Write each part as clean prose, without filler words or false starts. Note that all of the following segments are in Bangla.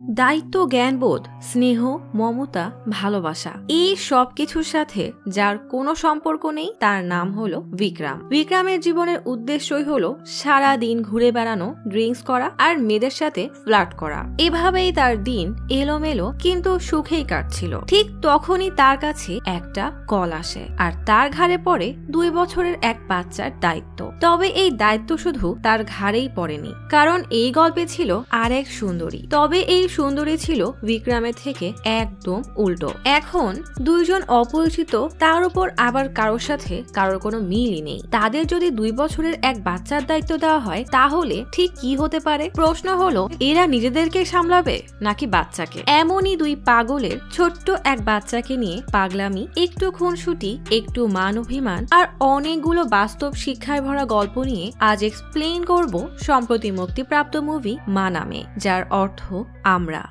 দায়িত্ব, জ্ঞানবোধ, স্নেহ, মমতা, ভালোবাসা এই সব কিছুর সাথে যার কোনো সম্পর্ক নেই তার নাম হলো বিক্রম। বিক্রমের জীবনের উদ্দেশ্যই হলো সারা দিন ঘুরে বেড়ানো, ড্রিঙ্কস করা আর মেয়েদের সাথে ফ্লার্ট করা। এভাবেই তার দিন এলোমেলো কিন্তু সুখেই কাটছিল। ঠিক তখনই তার কাছে একটা কল আসে আর তার ঘাড়ে পড়ে 2 বছরের এক বাচ্চার দায়িত্ব। তবে এই দায়িত্ব শুধু তার ঘাড়েই পড়েনি, কারণ এই গল্পে ছিল আরেক সুন্দরী। তবে এই সুন্দরী ছিল বিক্রমের থেকে একদম উল্টো। এখন দুইজন অপরিচিত, তার উপর আবার কারোর সাথে কারোর কোনো মিলই নেই। তাদের যদি 2 বছরের এক বাচ্চার দায়িত্ব দেওয়া হয় তাহলে ঠিক কি হতে পারে? প্রশ্ন হলো এরা নিজেদেরকে সামলাবে নাকি বাচ্চাকে? এমনই 2 পাগলের ছোট্ট এক বাচ্চাকে নিয়ে পাগলামি, একটু খুনসুটি, একটু মান অভিমান আর অনেকগুলো বাস্তব শিক্ষায় ভরা গল্প নিয়ে আজ এক্সপ্লেইন করব সম্প্রতি মুক্তিপ্রাপ্ত মুভি মা নামে, যার অর্থ আমরা।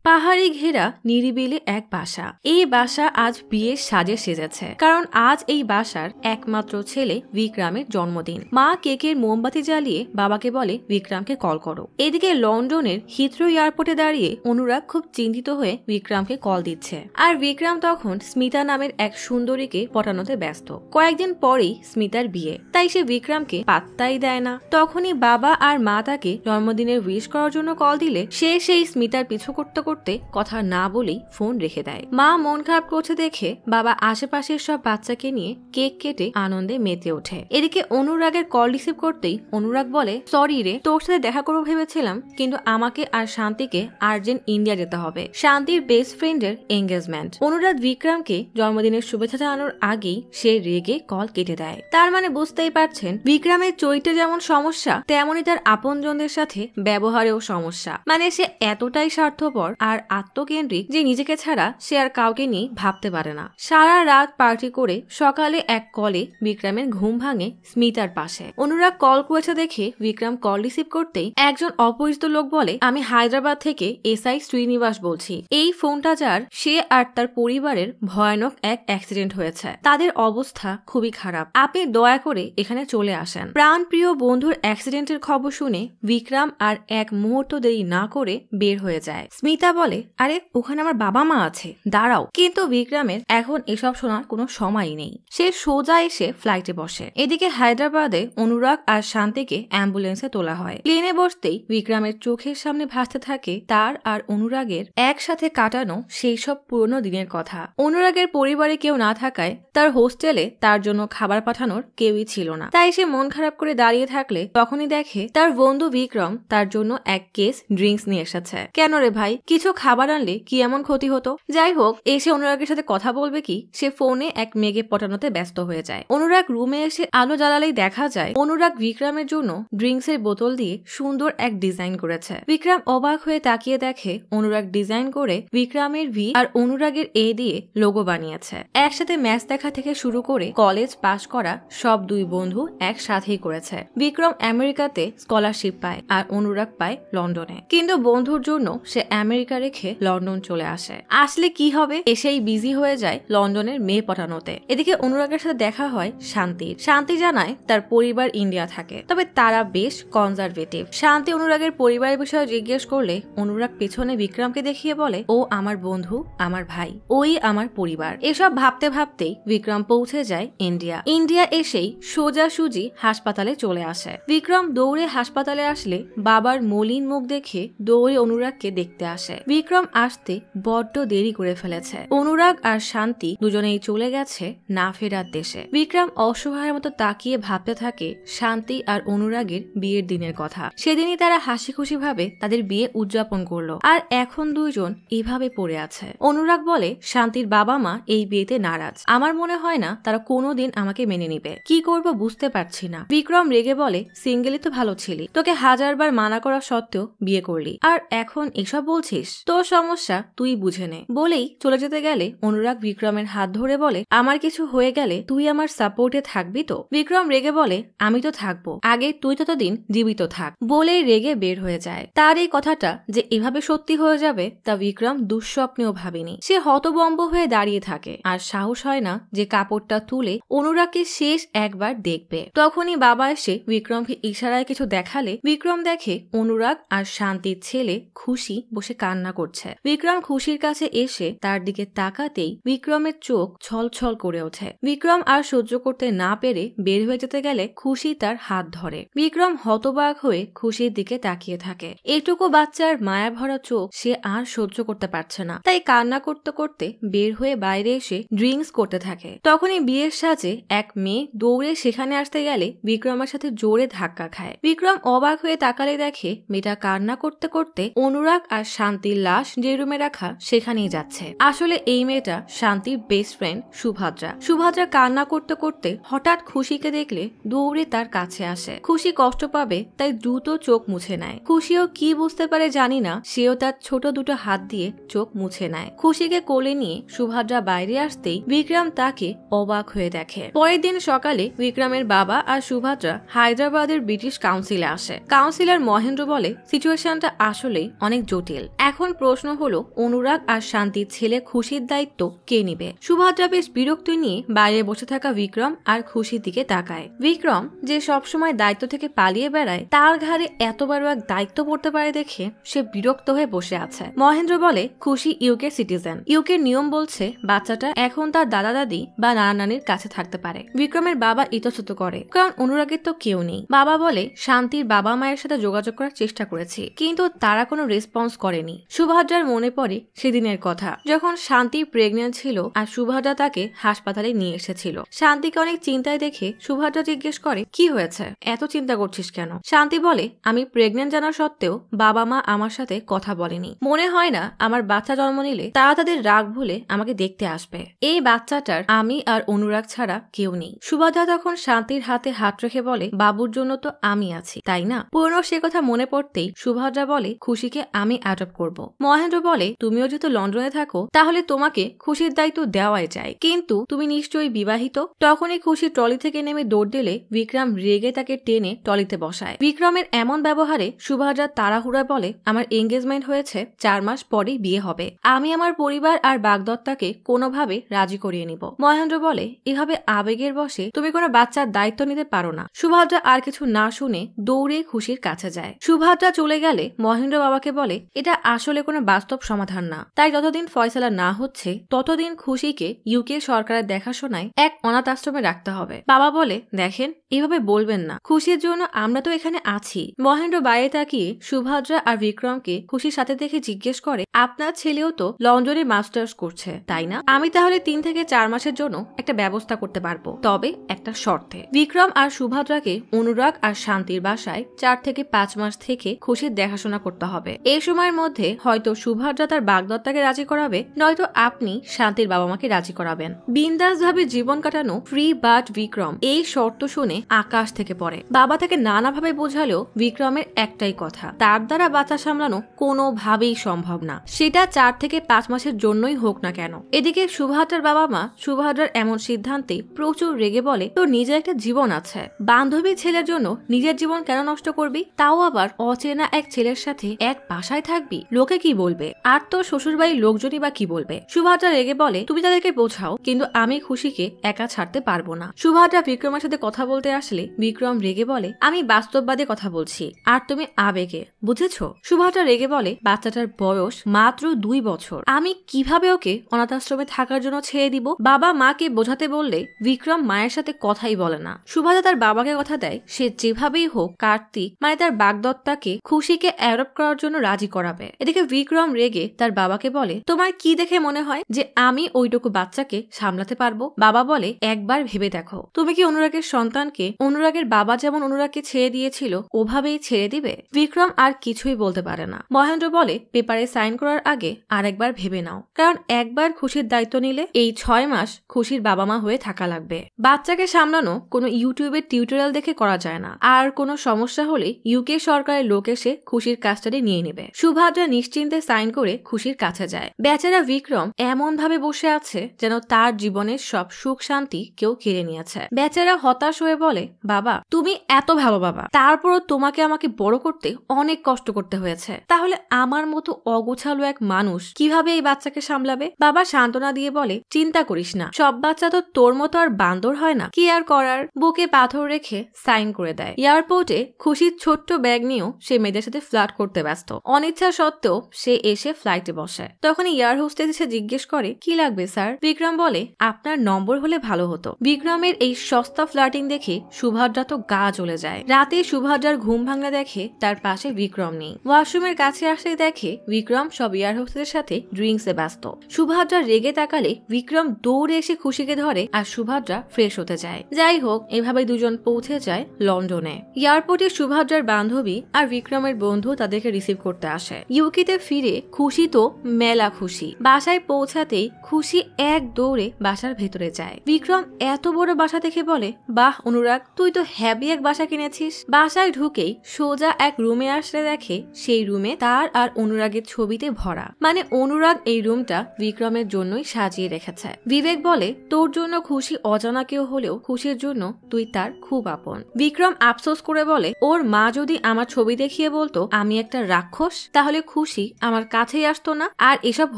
পাহাড়ি ঘেরা নিরিবিলি এক বাসা। এই বাসা আজ বিয়ের সাজে সেজেছে, কারণ আজ এই বাসার একমাত্র ছেলে বিক্রমের জন্মদিন। মা কেকের মোমবাতি জ্বালিয়ে বাবাকে বলে বিক্রমকে কল করো। এদিকে লন্ডনের হিথ্রো এয়ারপোর্টে দাঁড়িয়ে অনুরাগ খুব চিন্তিত হয়ে বিক্রমকে কল দিচ্ছে। আর বিক্রম তখন স্মিতা নামের এক সুন্দরীকে পটানোতে ব্যস্ত। কয়েকদিন পরেই স্মিতার বিয়ে, তাই সে বিক্রমকে পাত্তাই দেয় না। তখনই বাবা আর মা তাকে জন্মদিনের উইশ করার জন্য কল দিলে সে সেই স্মিতার পিছু করতে কথা না বলেই ফোন রেখে দেয়। মা মন খারাপ করছে দেখে বাবা আশেপাশের সব বাচ্চাকে নিয়ে কেক কেটে আনন্দে মেতে ওঠে। এদিকে অনুরাগের কল রিসিভ করতেই অনুরাগ বলে, সরি রে, তোর সাথে দেখা করবো ভেবেছিলাম, কিন্তু আমাকে আর শান্তিকে আর্জেন্ট ইন্ডিয়া যেতে হবে। শান্তির বেস্ট ফ্রেন্ডের এঙ্গেজমেন্ট। অনুরাগ বিক্রমকে জন্মদিনের শুভেচ্ছা জানানোর আগেই সে রেগে কল কেটে দেয়। তার মানে বুঝতেই পারছেন বিক্রমের চরিত্রে যেমন সমস্যা, তেমনই তার আপনজনদের সাথে ব্যবহারেও সমস্যা। মানে সে এতটাই স্বার্থপর আর আত্মকেন্দ্রিক যে নিজেকে ছাড়া সে আর কাউকে নিয়ে ভাবতে পারে না। সারা রাত পার্টি করে সকালে এক কলে বিক্রমের ঘুম ভাঙে স্মিতার পাশে। অনুরাগ কল করেছে দেখে বিক্রম কল রিসিভ করতেই একজন অপরিচিত লোক বলে, আমি হায়দ্রাবাদ থেকে এসআই শ্রীনিবাস বলছি। এই ফোনটা যার, সে আর তার পরিবারের ভয়ানক এক অ্যাক্সিডেন্ট হয়েছে। তাদের অবস্থা খুবই খারাপ, আপনি দয়া করে এখানে চলে আসেন। প্রাণপ্রিয় বন্ধুর অ্যাক্সিডেন্টের খবর শুনে বিক্রম আর এক মুহূর্ত দেরি না করে বের হয়ে যায়। স্মিতা বলে, আরে ওখানে আমার বাবা মা আছে, দাঁড়াও। কিন্তু বিক্রমের এখন এসব শোনার কোনো সময়ই নেই। সে সোজা এসে ফ্লাইটে বসে। এদিকে হায়দ্রাবাদে অনুরাগ আর শান্তিকে অ্যাম্বুলেন্সে তোলা হয়। প্লেনে বসতেই বিক্রমের চোখের সামনে ভাসতে থাকে তার আর অনুরাগের একসাথে কাটানো সেই সব পুরনো দিনের কথা। অনুরাগের পরিবারে কেউ না থাকায় তার হোস্টেলে তার জন্য খাবার পাঠানোর কেউই ছিল না। তাই সে মন খারাপ করে দাঁড়িয়ে থাকলে তখনই দেখে তার বন্ধু বিক্রম তার জন্য এক কেস ড্রিঙ্কস নিয়ে এসেছে। কেন রে ভাই, কিছু খাবার আনলে কি এমন ক্ষতি হতো? যাই হোক, এসে অনুরাগের সাথে কথা বলবে কি, সে ফোনে এক মেয়েকে পটানোতে ব্যস্ত হয়ে যায়। অনুরাগ রুমে এসে আলো জ্বালালেই দেখা যায় অনুরাগ বিক্রমের জন্য ড্রিঙ্কস এর বোতল দিয়ে সুন্দর এক ডিজাইন করেছে। বিক্রম অবাক হয়ে তাকিয়ে দেখে অনুরাগ ডিজাইন করে বিক্রমের ভি আর অনুরাগের এ দিয়ে লোগো বানিয়েছে। একসাথে ম্যাচ দেখা থেকে শুরু করে কলেজ পাশ করা সব 2 বন্ধু একসাথেই করেছে। বিক্রম আমেরিকাতে স্কলারশিপ পায় আর অনুরাগ পায় লন্ডনে। কিন্তু বন্ধুর জন্য সে আমেরিকা রেখে লন্ডন চলে আসে। আসলে কি হবে, এসেই বিজি হয়ে যায় লন্ডনের মেয়ে পটানোতে। এদিকে অনুরাগের সাথে দেখা হয় শান্তির। শান্তি জানায় তার পরিবার ইন্ডিয়া থাকে, তবে তারা বেশ কনজারভেটিভ। শান্তি অনুরাগের পরিবারের বিষয়ে জিজ্ঞেস করলে অনুরাগ পেছনে বিক্রমকে দেখিয়ে বলে, ও আমার বন্ধু, আমার ভাই, ওই আমার পরিবার। এসব ভাবতে ভাবতেই বিক্রম পৌঁছে যায় ইন্ডিয়া। ইন্ডিয়া এসেই সোজাসুজি হাসপাতালে চলে আসে। বিক্রম দৌড়ে হাসপাতালে আসলে বাবার মলিন মুখ দেখে দৌড়ে অনুরাগকে দেখতে আসে। বিক্রম আসতে বড্ড দেরি করে ফেলেছে। অনুরাগ আর শান্তি দুজনেই চলে গেছে না ফেরার দেশে। বিক্রম অসহায়ের মতো তাকিয়ে ভাবতে থাকে শান্তি আর অনুরাগের বিয়ের দিনের কথা। সেদিনই তারা হাসি খুশি ভাবে তাদের বিয়ে উদযাপন করলো, আর এখন দুইজন এভাবে পড়ে আছে। অনুরাগ বলে, শান্তির বাবা মা এই বিয়েতে নারাজ। আমার মনে হয় না তারা কোনোদিন আমাকে মেনে নিবে। কি করব বুঝতে পারছি না। বিক্রম রেগে বলে, সিঙ্গেলই তো ভালো ছিলি, তোকে 1000 বার মানা করা সত্ত্বেও বিয়ে করলি, আর এখন এসব বলছিস? বলিস? তোর সমস্যা তুই বুঝে নে। বলেই চলে যেতে গেলে অনুরাগ বিক্রমের হাত ধরে বলে, আমার কিছু হয়ে গেলে তুই আমার সাপোর্টে থাকবি তো? বিক্রম রেগে বলে, আমি তো থাকবো, আগে তুই ততদিন জীবিত থাক। বলেই রেগে বের হয়ে যায়। তার এই কথাটা যে এভাবে সত্যি হয়ে যাবে তা বিক্রম দুঃস্বপ্নেও ভাবেনি। সে হতবম্ব হয়ে দাঁড়িয়ে থাকে আর সাহস হয় না যে কাপড়টা তুলে অনুরাগকে শেষ একবার দেখবে। তখনই বাবা এসে বিক্রমকে ইশারায় কিছু দেখালে বিক্রম দেখে অনুরাগ আর শান্তির ছেলে খুশি বসে কান্না করছে। বিক্রম খুশির কাছে এসে তার দিকে তাকাতেই বিক্রমের চোখ ছলছল করে ওঠে। বিক্রম আর সহ্য করতে না পেরে বের হয়ে যেতে গেলে খুশি তার হাত ধরে। বিক্রম হতবাক হয়ে খুশির দিকে তাকিয়ে থাকে। এটুকু বাচ্চার মায়া ভরা চোখ সে আর সহ্য করতে পারছে না, তাই কান্না করতে করতে বের হয়ে বাইরে এসে ড্রিঙ্কস করতে থাকে। তখনই বিয়ের সাজে এক মেয়ে দৌড়ে সেখানে আসতে গেলে বিক্রমের সাথে জোরে ধাক্কা খায়। বিক্রম অবাক হয়ে তাকালে দেখে মেয়েটা কান্না করতে করতে অনুরাগ আর শান্তির লাশ যে রুমে রাখা সেখানেই যাচ্ছে। আসলে এই মেয়েটা শান্তির বেস্ট ফ্রেন্ড সুভদ্রা। সুভদ্রা কান্না করতে করতে হঠাৎ খুশিকে দেখলে দৌড়ে তার কাছে আসে। খুশি কষ্ট পাবে তাই দ্রুত চোখ মুছে নেয়। খুশিও কি বুঝতে পারে জানি না, সেও তার ছোট দুটো হাত দিয়ে চোখ মুছে নেয়। খুশিকে কোলে নিয়ে সুভদ্রা বাইরে আসতেই বিক্রম তাকে অবাক হয়ে দেখে। পরের দিন সকালে বিক্রমের বাবা আর সুভদ্রা হায়দ্রাবাদের ব্রিটিশ কাউন্সিলে আসে। কাউন্সিলর মহেন্দ্র বলে, সিচুয়েশনটা আসলেই অনেক জটিল। এখন প্রশ্ন হলো অনুরাগ আর শান্তির ছেলে খুশির দায়িত্ব কে নিবে? সুভদ্রা বেশ বিরক্তি নিয়ে বাইরে বসে থাকা বিক্রম আর খুশির দিকে তাকায়। বিক্রম যে সবসময় দায়িত্ব থেকে পালিয়ে বেড়ায়, তার ঘাড়ে এত বড় এক দায়িত্ব পড়তে পারে দেখে সে বিরক্ত হয়ে বসে আছে। মহেন্দ্র বলে, খুশি ইউকে সিটিজেন, ইউকে নিয়ম বলছে বাচ্চাটা এখন তার দাদা দাদি বা নানা নানির কাছে থাকতে পারে। বিক্রমের বাবা ইতস্তত করে, কারণ অনুরাগের তো কেউ নেই। বাবা বলে, শান্তির বাবা মায়ের সাথে যোগাযোগ করার চেষ্টা করেছি, কিন্তু তারা কোনো রেসপন্স করেনি। সুভদ্রার মনে পড়ে সেদিনের কথা, যখন শান্তি প্রেগনেন্ট ছিল আর সুভদ্রা তাকে হাসপাতালে নিয়ে এসেছিল। শান্তিকে অনেক চিন্তায় দেখে সুভদ্রা জিজ্ঞেস করে, কি হয়েছে, এত চিন্তা করছিস কেন? শান্তি বলে, আমি প্রেগনেন্ট জানা সত্ত্বেও বাবা মা আমার সাথে কথা বলেনি। মনে হয় না আমার বাচ্চা জন্ম নিলে তারা তাদের রাগ ভুলে আমাকে দেখতে আসবে। এই বাচ্চাটার আমি আর অনুরাগ ছাড়া কেউ নেই। সুভদ্রা তখন শান্তির হাতে হাত রেখে বলে, বাবুর জন্য তো আমি আছি, তাই না? পুরনো সে কথা মনে পড়তেই সুভদ্রা বলে, খুশিকে আমি অ্যাডপ্ট করব। মহেন্দ্র বলে, তুমিও যেহেতু লন্ডনে থাকো তাহলে তোমাকে খুশির দায়িত্ব দেওয়াই যায়, কিন্তু তুমি নিশ্চয়ই বিবাহিত। তখনই খুশি ট্রলি থেকে নেমে দৌড় দিলে বিক্রম রেগে তাকে টেনে ট্রলিতে বসায়। বিক্রমের এমন ব্যবহারে সুভদ্রা তাড়াহুড়া বলে, আমার এঙ্গেজমেন্ট হয়েছে, 4 মাস পরেই বিয়ে হবে। আমি আমার পরিবার আর বাগদত্তাকে কোনোভাবে রাজি করিয়ে নিব। মহেন্দ্র বলে, এভাবে আবেগের বশে তুমি কোনো বাচ্চার দায়িত্ব নিতে পারো না। সুভদ্রা আর কিছু না শুনে দৌড়ে খুশির কাছে যায়। সুভদ্রা চলে গেলে মহেন্দ্র বাবাকে বলে, এটা আসলে কোনো বাস্তব সমাধান না, তাই যতদিন ফয়সালা না হচ্ছে ততদিন খুশিকে ইউকে সরকারের দেখাশোনায় এক অনাথ আশ্রমে রাখতে হবে। বাবা বলে, দেখেন এভাবে বলবেন না, খুশির জন্য আমরা তো এখানে আছি। মহেন্দ্র বাইরে তাকিয়ে সুভদ্রা আর বিক্রমকে খুশির সাথে দেখে জিজ্ঞেস করে, আপনার ছেলেও তো লন্ডনে মাস্টার্স করছে, তাই না? আমি তাহলে 3 থেকে 4 মাসের জন্য একটা ব্যবস্থা করতে পারবো, তবে একটা শর্তে। বিক্রম আর সুভদ্রাকে অনুরাগ আর শান্তির বাসায় 4 থেকে 5 মাস থেকে খুশির দেখাশোনা করতে হবে। এই সময়ের মধ্যে হয়তো সুভদ্রা তার বাগদত্তাকে রাজি করাবে, নয়তো আপনি শান্তির বাবা মাকে রাজি করাবেন। বিন্দাস ভাবে জীবন কাটানো ফ্রি। বাট বিক্রম এই শর্ত শুনে আকাশ থেকে পড়ে। বাবা তাকে নানাভাবে বোঝালেও বিক্রমের একটাই কথা, তার দ্বারা বাচ্চা সামলানো কোনোভাবেই সম্ভব না, সেটা 4 থেকে 5 মাসের জন্যই হোক না কেন। এদিকে সুভদ্রার বাবা মা সুভদ্রার এমন সিদ্ধান্তে প্রচুর রেগে বলে, তোর নিজের একটা জীবন আছে, বান্ধবী ছেলের জন্য নিজের জীবন কেন নষ্ট করবি? তাও আবার অচেনা এক ছেলের সাথে এক বাসায় থাকবি, লোকে কি বলবে? আর তোর শ্বশুর বাড়ির লোকজনই বা কি বলবে? সুভদ্রা রেগে বলে, তুমি তাদেরকে বোঝাও, কিন্তু আমি খুশিকে একা ছাড়তে পারবো না। সুভদ্রা বিক্রমের সাথে কথা বলতে আসলে বিক্রম রেগে বলে, আমি বাস্তববাদী কথা বলছি আর তুমি আবেগে, বুঝেছো? সুভদ্রা রেগে বলে, বাচ্চাটার বয়স মাত্র 2 বছর, আমি কিভাবে ওকে অনাথ আশ্রমে থাকার জন্য ছেড়ে দিব? বাবা মাকে বোঝাতে বললে বিক্রম মায়ের সাথে কথাই বলে না। সুভদ্রা তার বাবাকে কথা দেয় সে যেভাবেই হোক কার্তিক মানে তার বাগদত্তাকে খুশিকে অ্যাডপ্ট করার জন্য রাজি করাবে। এদিকে বিক্রম রেগে তার বাবাকে বলে, তোমার কি দেখে মনে হয় যে আমি ওইটুকু বাচ্চাকে সামলাতে পারবো? বাবা বলে, একবার ভেবে দেখো, তুমি কি অনুরাগের সন্তানকে অনুরাগের বাবা যেমন অনুরাগকে ছেড়ে দিয়েছিল ওভাবেই ছেড়ে দিবে? বিক্রম আর কিছুই বলতে পারে না। মহেন্দ্র বলে, পেপারে সাইন করার আগে আরেকবার ভেবে নাও, কারণ একবার খুশির দায়িত্ব নিলে এই 6 মাস খুশির বাবা মা হয়ে থাকা লাগবে। বাচ্চাকে সামলানো কোনো ইউটিউবের টিউটোরিয়াল দেখে করা যায় না, আর কোনো সমস্যা হলে ইউকে সরকারের লোক এসে খুশির কাস্টাডি নিয়ে নেবে। সুভদ্রা নিশ্চিন্তে সাইন করে খুশির কাছে যায়। বেচারা বিক্রম এমন ভাবে বসে আছে যেন তার জীবনের সব সুখ শান্তি কেউ কেড়ে নিয়েছে। বেচারা হতাশ হয়ে বলে, বাবা তুমি এত ভালো বাবা, তারপরও তোমাকে আমাকে বড় করতে অনেক কষ্ট করতে হয়েছে, তাহলে আমার মতো অগোছালো এক মানুষ কিভাবে এই বাচ্চাকে সামলাবে? বাবা সান্ত্বনা দিয়ে বলে, চিন্তা করিস না, সব বাচ্চা তো তোর মতো আর বান্দর হয় না, কি আর করার। বুকে পাথর রেখে সাইন করে দেয়। এয়ারপোর্টে খুশির ছোট্ট ব্যাগ নিয়েও সে মেয়েদের সাথে ফ্লার্ট করতে ব্যস্ত। অনিচ্ছা সত্ত্বেও সে এসে ফ্লাইটে বসে। তখন এয়ার হোস্টেস এসে জিজ্ঞেস করে, কি লাগবে স্যার? বিক্রম বলে, আপনার নম্বর হলে ভালো হতো। বিক্রমের এই সস্তা ফ্লার্টিং দেখে সুভদ্রা তো গা জ্বলে যায়। রাতে সুভদ্রার ঘুম ভাঙলে দেখে তার পাশে বিক্রম নেই। ওয়াশরুমের কাছে আসলে দেখে বিক্রম সব এয়ার হোস্টেসের সাথে ড্রিঙ্কসে ব্যস্ত। সুভদ্রা রেগে তাকালে বিক্রম দৌড়ে এসে খুশিকে ধরে আর সুভদ্রা ফ্রেশ হতে যায়। যাই হোক, এভাবে দুজন পৌঁছে যায় লন্ডনে। এয়ারপোর্টে সুভদ্রার বান্ধবী আর বিক্রমের বন্ধু তাদেরকে রিসিভ করতে আসে। ইউকেতে ফিরে খুশি তো মেলা খুশি। বাসায় পৌঁছাতেই খুশি এক দৌড়ে বাসার ভেতরে যায়। বিক্রম এত বড় বাসা দেখে বলে, বাহ অনুরাগ, তুই তো হ্যাপি এক বাসা কিনেছিস। বাসায় ঢুকেই সোজা এক রুমে আসলে দেখে সেই রুমে তার আর অনুরাগের ছবিতে ভরা। মানে অনুরাগ এই রুমটা বিক্রমের জন্যই সাজিয়ে রেখেছে। বিবেক বলে, তোর জন্য খুশি অজানা কেউ হলেও খুশির জন্য তুই তার খুব আপন। বিক্রম আফসোস করে বলে, ওর মা যদি আমার ছবি দেখিয়ে বলতো আমি একটা রাক্ষস, তাহলে খুশি আমার কাছেই আসতো না আর এসব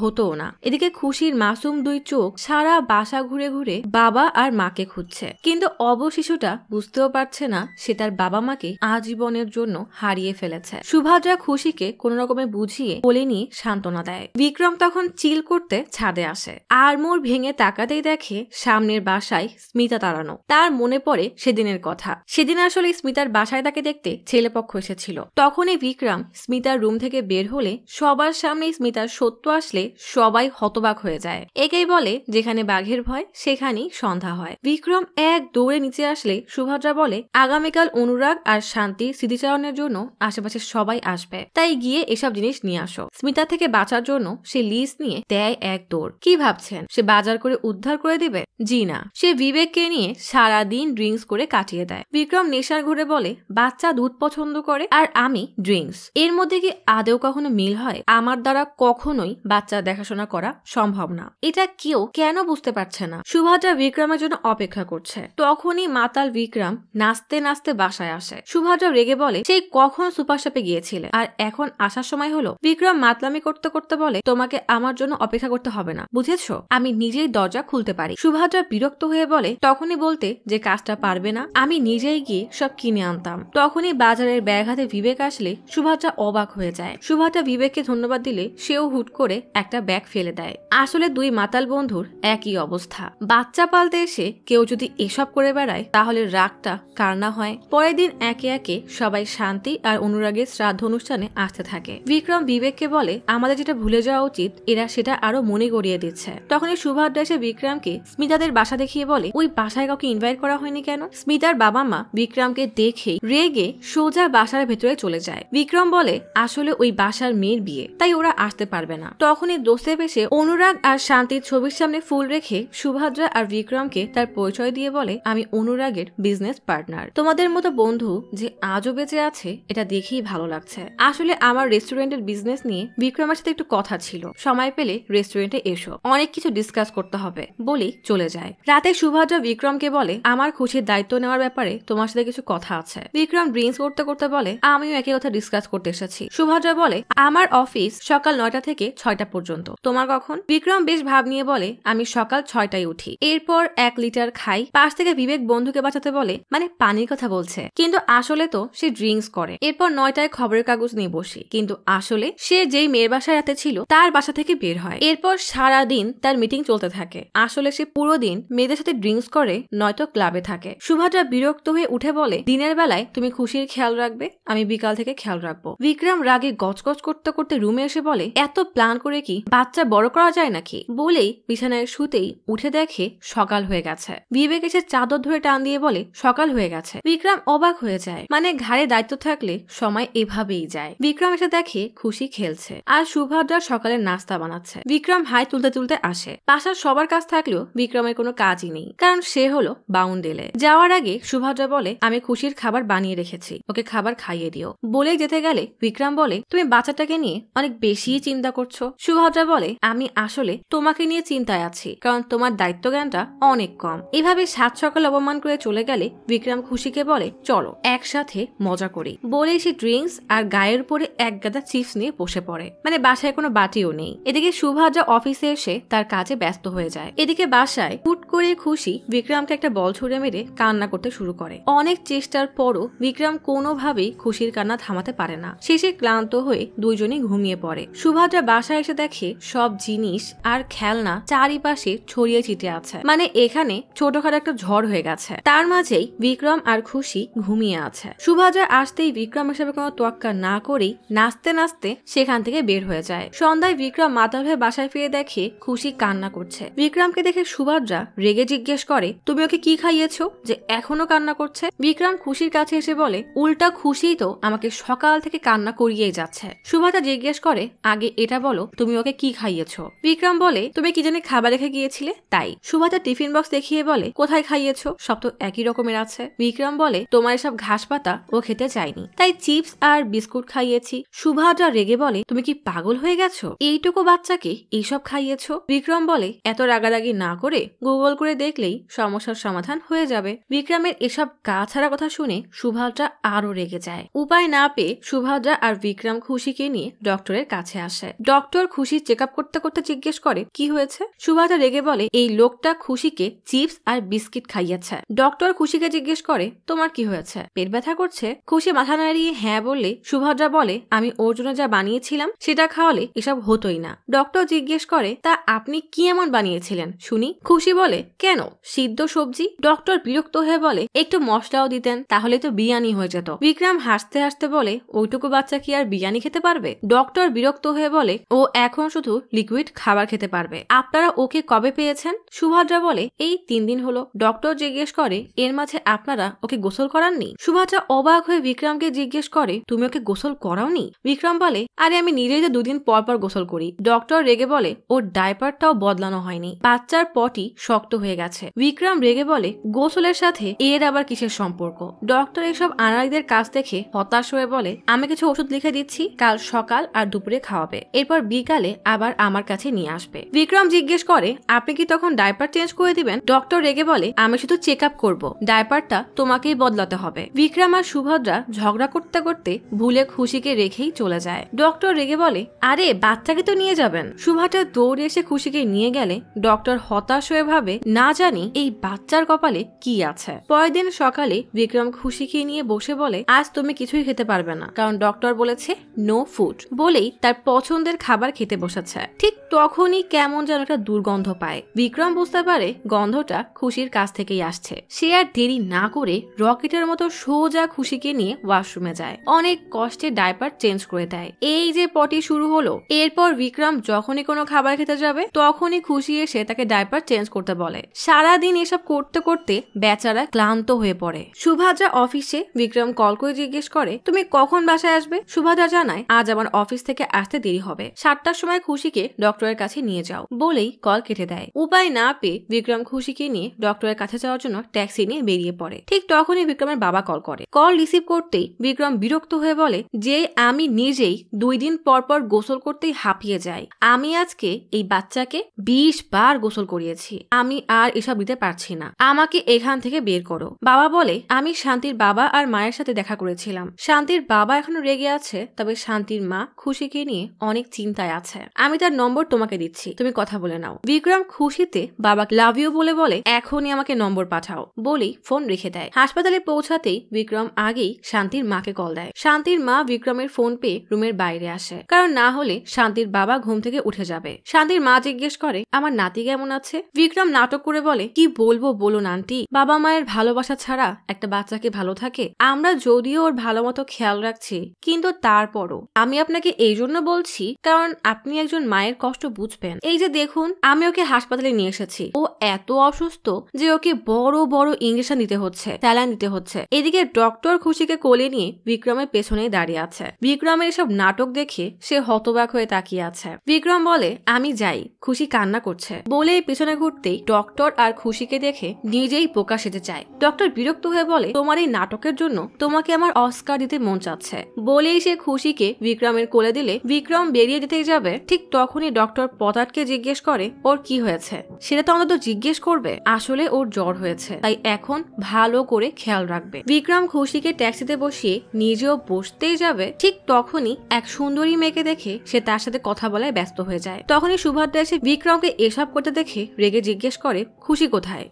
হতোও না। এদিকে খুশির মাসুম দুই চোখ সারা বাসা ঘুরে ঘুরে বাবা আর মাকে খুঁজছে, কিন্তু অবশিশুটা বুঝতেও পারছে না সে তার বাবা মাকে আজীবনের জন্য হারিয়ে ফেলেছে। সুভদ্রা খুশিকে কোন রকমে বুঝিয়ে বলে নিয়ে সান্ত্বনা দেয়। বিক্রম তখন চিল করতে ছাদে আসে। আর মোড় ভেঙে তাকাতেই দেখে সামনের বাসায় স্মিতা দাঁড়ানো। তার মনে পড়ে সেদিনের কথা। সেদিন আসলে স্মিতার বাসায় তাকে দেখতে ছেলেপক্ষ এসেছিল। তখনই বিক্রম স্মিতার রুম থেকে বের হলে সবার সামনে স্মিতার সত্য আসলে সবাই হতবাক হয়ে যায়। একেই বলে যেখানে বাঘের ভয় সেখানেই সন্ধ্যা হয়। বিক্রম এক দৌড়ে নিচে আসলে সুভদ্রা বলে, আগামীকাল অনুরাগ আর শান্তির স্মৃতিচারণের জন্য আশেপাশে সবাই আসবে, তাই গিয়ে এসব জিনিস নিয়ে আসো। স্মিতা থেকে বাঁচার জন্য সে লিস্ট নিয়ে দেয় এক দৌড়। কি ভাবছেন সে বাজার করে উদ্ধার করে দিবে? জি না, সে বিবেককে নিয়ে সারাদিন ড্রিঙ্কস করে কাটিয়ে দেয়। বিক্রম নেশার ঘুরে বলে, বাচ্চা দুধ পছন্দ করে আর আমি ড্রিঙ্কস, এর মধ্যে কি আদেও কখনো মিল হয়? আমার দ্বারা কখনোই বাচ্চা দেখাশোনা করা সম্ভব না। এটা কেউ কেন বুঝতে পারছে না? সুভদ্রা বিক্রমের জন্য অপেক্ষা করছে। তখনই মাতাল বিক্রম নাচতে নাচতে বাসায় আসে। সুভদ্রা রেগে বলে, সেই কখন সুপার শপে গিয়েছিলে আর এখন আসার সময় হলো? বিক্রম মাতলামি করতে করতে বলে, তোমাকে আমার জন্য অপেক্ষা করতে হবে না, বুঝেছো? আমি নিজেই দরজা খুলতে পারি। সুভদ্রা বিরক্ত হয়ে বলে, তখনই বলতে যে কাজটা পারবে না, আমি নিজেই গিয়ে সব কিনে আনতাম। তখনই বাজারের ব্যাগ হাতে বিবেক আসলে সুভদ্রা অবাক হয়ে যায়। সুভদ্রা বিবেককে ধন্যবাদ দিলে সেও হুট করে একটা ব্যাগ ফেলে দেয়। আসলে দুই মাতাল বন্ধুর একই অবস্থা। বাচ্চা পালতে এসে কেউ যদি এসব করে বেড়ায় তাহলে রাগটা কার না হয়। পরের দিন একে একে সবাই শান্তি আর অনুরাগের শ্রাদ্ধ অনুষ্ঠানে আসতে থাকে। বিক্রম বিবেককে বলে, আমাদের যেটা ভুলে যাওয়া উচিত এরা সেটা আরো মনে গড়িয়ে দিচ্ছে। তখনই সুভদ্রা এসে বিক্রমকে স্মিতাদের বাসা দেখিয়ে বলে, ওই বাসায় কাউকে ইনভাইট করা হয়নি কেন? স্মিতার বাবা মা বিক্রমকে দেখেই রেগে সোজা বাসার ভেতরে চলে যায়। বিক্রম বলে, আসলে ওই বাসার মেয়ের বিয়ে, তাই ওরা আসতে পারবে না। তখনই দোস্তের এসে অনুরাগ আর শান্তির ছবির সামনে ফুল রেখে সুভদ্রা আর বিক্রমকে তার পরিচয় দিয়ে বলে, আমি অনুরাগের বিজনেস পার্টনার। তোমাদের মতো বন্ধু যে আজও বেঁচে আছে এটা দেখেই ভালো লাগছে। আসলে আমার রেস্টুরেন্টের বিজনেস নিয়ে বিক্রমের সাথে একটু কথা ছিল, সময় পেলে রেস্টুরেন্টে এসো, অনেক কিছু ডিসকাস করতে হবে বলেই চলে যায়। রাতে সুভদ্রা বিক্রমকে বলে, আমার খুশির দায়িত্ব নেওয়ার ব্যাপারে তোমার সাথে কিছু কথা আছে। বিক্রম ড্রিঙ্কস করতে করতে বলে, আমিও একই কথা ডিসকাস করতে এসেছি। সুভদ্রা বলে, আমার অফিস সকাল 9টা থেকে 6টা পর্যন্ত, তোমার কখন? বিক্রম বেশ ভাব নিয়ে বলে, আমি সকাল 6টায় উঠি, এরপর 1 লিটার খাই। পাশ থেকে বিবেক বন্ধুকে বাঁচাতে বলে, মানে পানির কথা বলছে, কিন্তু আসলে তো সে ড্রিঙ্কস করে। এরপর 9টায় খবরের কাগজ নিয়ে বসি, কিন্তু আসলে সে যেই মেয়ের বাসায় রাতে ছিল তার বাসা থেকে বের হয়। এরপর সারা দিন তার মিটিং চলতে থাকে। আসলে সে পুরো দিন মেয়েদের সাথে ড্রিঙ্কস করে, নয়তো ক্লাবে থাকে। সুভদ্রা বিরক্ত হয়ে উঠে বলে, দিনের বেলায় তুমি খুশির খেয়াল রাখবে, আমি বিকাল থেকে খেয়াল রাখবো। বিক্রম রাগে গজগজ করতে করতে রুমে এসে বলে, এত প্ল্যান করে কি বাচ্চা বড় করা যায় নাকি? বলেই বিছানায় শুতেই উঠে দেখে সকাল হয়ে গেছে। বিবেক এসে চাদর ধরে টান দিয়ে বলে, সকাল হয়ে গেছে। বিক্রম অবাক হয়ে যায়, মানে ঘাড়ে দায়িত্ব থাকলে সময় এভাবেই যায়। বিক্রম এসে দেখে খুশি খেলছে আর সুভদ্রা সকালের নাস্তা বানাচ্ছে। বিক্রম হাই তুলতে তুলতে আসে। বাসার সবার কাজ থাকলেও বিক্রমের কোনো কাজই নেই, কারণ সে হলো বাউন্ডেলে। যাওয়ার আগে সুভদ্রা বলে, আমি খুশির খাবার বানিয়ে রেখেছি, ওকে খাবার খাইয়ে দিও। বলে যেতে গেলে বিক্রম বলে, তুমি বাচ্চাটা বাচ্চাকে নিয়ে অনেক বেশি চিন্তা করছো। সুভদ্রা বলে, আমি আসলে তোমাকে নিয়ে চিন্তায় আছি, কারণ তোমার দায়িত্ব জ্ঞানটা অনেক কম। এভাবে সাত সকাল অপমান করে চলে গেলে বিক্রম খুশিকে বলে, চলো একসাথে মজা করি। বলে সে ড্রিঙ্কস আর গায়ের উপরে এক গাদা চিপস নিয়ে বসে পড়ে। মানে বাসায় কোনো বাটিও নেই। এদিকে সুভদ্রা অফিসে এসে তার কাজে ব্যস্ত হয়ে যায়। এদিকে বাসায় হুট করে খুশি বিক্রমকে একটা বল ছুড়ে মেরে কান্না করতে শুরু করে। অনেক চেষ্টার পরও বিক্রম কোনোভাবেই খুশির কান্না থামাতে পারে না। শেষে ক্লান্ত হয়ে দুইজনেই ঘুমিয়ে পড়ে। সুভদ্রা বাসায় এসে দেখে সব জিনিস আর খেলনা চারিপাশে ছড়িয়ে ছিটিয়ে আছে। মানে এখানে ছোটখাটো একটা ঝড় হয়ে গেছে। তার মাঝেই বিক্রম আর খুশি ঘুমিয়ে আছে। সুভদ্রা আসতেই বিক্রম হিসেবে কোনো তোয়াক্কা না করেই নাচতে নাচতে সেখান থেকে বের হয়ে যায়। সন্ধ্যায় বিক্রম মাতাল হয়ে বাসায় ফিরে দেখে খুশি কান্না করছে। বিক্রমকে দেখে সুভদ্রা রেগে জিজ্ঞেস করে, তুমি ওকে কি খাইয়েছো যে এখনো কান্না করছে? বিক্রম খুশির কাছে এসে বলে, উল্টা খুশি তো আমাকে সকাল থেকে কান্না করিয়েই যাচ্ছে। সুভদ্রা জিজ্ঞেস করে, আগে এটা বলো তুমি ওকে কি খাইয়েছো? বিক্রম বলে, তুমি কি জানি খাবার রেখে গিয়েছিলে তাই। সুভদ্রা টিফিন বক্স দেখিয়ে বলে, কোথায় খাইয়েছো? সব তো একই রকমের আছে। বিক্রম বলে, তোমার এসব ঘাস পাতা ও খেতে চায়নি, তাই চিপস আর বিস্কুট খাইয়েছি। সুভদ্রা রেগে বলে, তুমি কি পাগল হয়ে গেছো? এইটুকু বাচ্চাকে এইসব খাইয়েছো? বিক্রম বলে, এত রাগারাগি না করে গুগল করে দেখলেই সমস্যার সমাধান হয়ে যাবে। বিক্রমের এসব গা ছাড়া কথা শুনে সুভদ্রা আরো রেগে যায়। উপায় না পেয়ে সুভদ্রা আর বিক্রম খুশিকে নিয়ে ডক্টরের কাছে আসে। ডক্টর খুশি চেক আপ করতে করতে জিজ্ঞেস করে, কি হয়েছে? সুভদ্রা রেগে বলে, এই লোকটা খুশিকে চিপস আর বিস্কিট খাইয়েছে। ডক্টর খুশিকে জিজ্ঞেস করে, তোমার কি হয়েছে? পেট ব্যথা করছে? খুশি মাথা নাড়িয়ে হ্যাঁ বললে সুভদ্রা বলে, আমি ওর জন্য যা বানিয়েছিলাম সেটা খাওয়ালে এসব হতোই না। ডক্টর জিজ্ঞেস করে, তা আপনি কি এমন বানিয়েছিলেন শুনি? খুশি বলে, কেন, সিদ্ধ সবজি। ডক্টর বিরক্ত হয়ে বলে, একটু মশলাও দিতেন তাহলে তো বিরিয়ানি হয়ে যেত। বিক্রম হাসতে হাসতে বলে, ওইটুকু বাচ্চা কি আর বিরিয়ানি খেতে পারবে? ডক্টর বিরক্ত হয়ে বলে, ও এখন শুধু লিকুইড খাবার খেতে পারবে। আপনারা ওকে কবে পেয়েছেন? সুভদ্রা বলে, এই 3 দিন হলো। ডক্টর জিজ্ঞেস করে, এর মাঝে আপনারা ওকে গোসল করাননি? সুভদ্রা অবাক হয়ে বিক্রমকে জিজ্ঞেস করে, তুমি ওকে গোসল করাওনি? বিক্রম বলে, আরে আমি নিজেই তো 2 দিন পর পর গোসল করি। ডক্টর রেগে বলে, ওর ডাইপারটাও বদলানো হয়নি, বাচ্চার পটি শক্ত হয়ে গেছে। বিক্রম রেগে বলে, গোসলের সাথে এর আবার কিসের সম্পর্ক? ডক্টর এসব আনাড়িদের কাজ দেখে হতাশ হয়ে বলে, আমি কিছু ওষুধ লিখে দিচ্ছি, কাল সকাল আর দুপুরে খাওয়াবে, এরপর বিকালে আবার আমার কাছে নিয়ে আসবে। বিক্রম জিজ্ঞেস করে, আপনি কি তখন ডাইপার চেঞ্জ করে দিবেন? ডক্টর রেগে বলে, আমি শুধু চেক আপ করবো, ডাইপারটা তোমাকেই বদলাতে হবে। বিক্রম আর সুভদ্রা ঝগড়া করতে করতে ভুলে খুশিকে রেখেই চলে যায়। ডক্টর রেগে বলে, আরে বাচ্চাকে তো নিয়ে যাবেন। সুভদ্রা দৌড়ে এসে খুশিকে নিয়ে গেলে ডক্টর হতাশ হয়ে ভাবে, না জানি এই বাচ্চার কপালে কি আছে। পরের দিন সকালে বিক্রম খুশিকে নিয়ে বসে বলে, আজ তুমি কিছুই খেতে পারবে না, কারণ ডক্টর বলেছে নো ফুড। বলেই তার পছন্দের খাবার খেতে বসেছে। ঠিক তখনই কেমন যেন একটা দুর্গন্ধ পায়। বিক্রম বুঝতে পারে গন্ধটা খুশির কাছ থেকেই আসছে। সে আর দেরি না করে রকেটের মতো সোজা খুশিকে নিয়ে ওয়াশরুমে যায়। অনেক কষ্টে ডাইপার চেঞ্জ করে দেয়। এই যে পটি শুরু হলো। এরপর বিক্রম যখনই কোনো খাবার খেতে যাবে তখনই খুশি এসে তাকে ডাইপার চেঞ্জ করতে বলে। সারাদিন এসব করতে করতে বেচারা ক্লান্ত হয়ে পড়ে। সুভদ্রা অফিসে বিক্রম কল করে জিজ্ঞেস করে, তুমি কখন বাসায় আসবে? সুভদ্রা জানায়, আজ আমার অফিস থেকে আসতে দেরি হবে, 7টার সময় খুশিকে ডক্টরের কাছে নিয়ে যাও। বলেই কল কেটে দেয়। উপায় না পেয়ে বিক্রম খুশিকে নিয়ে ডক্টরের কাছে যাওয়ার জন্য ট্যাক্সি নিয়ে বেরিয়ে পড়ে। ঠিক তখনই বিক্রমের বাবা কল করে। কল রিসিভ করতেই বিক্রম বিরক্ত হয়ে বলে, যে আমি নিজেই 2 দিন পর পর গোসল করতেই হাঁপিয়ে যাই। আমি আজকে এই বাচ্চাকে 20 বার গোসল করিয়েছি। আমি আর এসব দিতে পারছি না, আমাকে এখান থেকে বের করো। বাবা বলে, আমি শান্তির বাবা আর মায়ের সাথে দেখা করেছিলাম। শান্তির বাবা এখনো রেগে আছে, তবে শান্তির মা খুশিকে নিয়ে অনেক চিন্তায় আছে। আমি তার নম্বর তোমাকে দিচ্ছি, তুমি কথা বলে নাও। বিক্রম খুশিতে বাবা লাভ ইউ বলে এখনই আমাকে নম্বর পাঠাও। বলেই ফোন রেখে দেয়। হাসপাতালে পৌঁছাতেই বিক্রম আগেই শান্তির মাকে কল দেয়। শান্তির মা বিক্রমের ফোন পেয়ে রুমের বাইরে আসে, কারণ না হলে শান্তির বাবা ঘুম থেকে উঠে যাবে। শান্তির মা জিজ্ঞেস করে, আমার নাতি কেমন আছে? বিক্রম নাটক করে বলে, কি বলবো বলুন আন্টি, বাবা মায়ের ভালোবাসা ছাড়া একটা বাচ্চাকে ভালো থাকে? আমরা যদিও ওর ভালো মতো খেয়াল রাখছি, কিন্তু তারপরও আমি আপনাকে এই জন্য বলছি কারণ আপনি একজন মায়ের কষ্ট বুঝবেন। এই যে দেখুন, আমি ওকে হাসপাতালে নিয়ে এসেছি। ও এত অসুস্থ যে ওকে বড় বড় ইঞ্জেকশন দিতে হচ্ছে, স্যালাইন দিতে হচ্ছে। এদিকে ডক্টর খুশিকে কোলে নিয়ে বিক্রমের পেছনেই দাঁড়িয়ে আছে। বিক্রমের এসব নাটক দেখে সে হতবাক হয়ে তাকিয়ে আছে। বিক্রম বলে, আমি যাই, খুশি কান্না করছে। বলেই পেছনে ঘুরতেই ডক্টর আর খুশিকে দেখে নিজেই বোকা সেজে চায়। ডক্টর বিরক্ত হয়ে বলে, তোমার এই নাটকের জন্য তোমাকে আমার অস্কার দিতে মন চাচ্ছে। বলেই সে খুশিকে বিক্রমের কোলে দিলে বিক্রম বেরিয়ে যেতেই যাবে, ঠিক তখনই ডক্টর পদার্থকে জিজ্ঞেস করে ওর কি হয়েছে। সেটা তো অন্তত জিজ্ঞেস করবে। আসলে ওর জ্বর হয়েছে, তাই এখন ভালো করে খেয়াল রাখবে। বিক্রম খুশিকে ট্যাক্সিতে বসিয়ে নিজেও বসতেই যাবে, ঠিক তখনই এক সুন্দরী মেয়েকে দেখে সে তার সাথে কথা বলায় ব্যস্ত হয়ে যায়। তখনই সুভদ্রা এসে বিক্রমকে এসব করতে দেখে রেগে জিজ্ঞেস করে, খুশি কোথায়?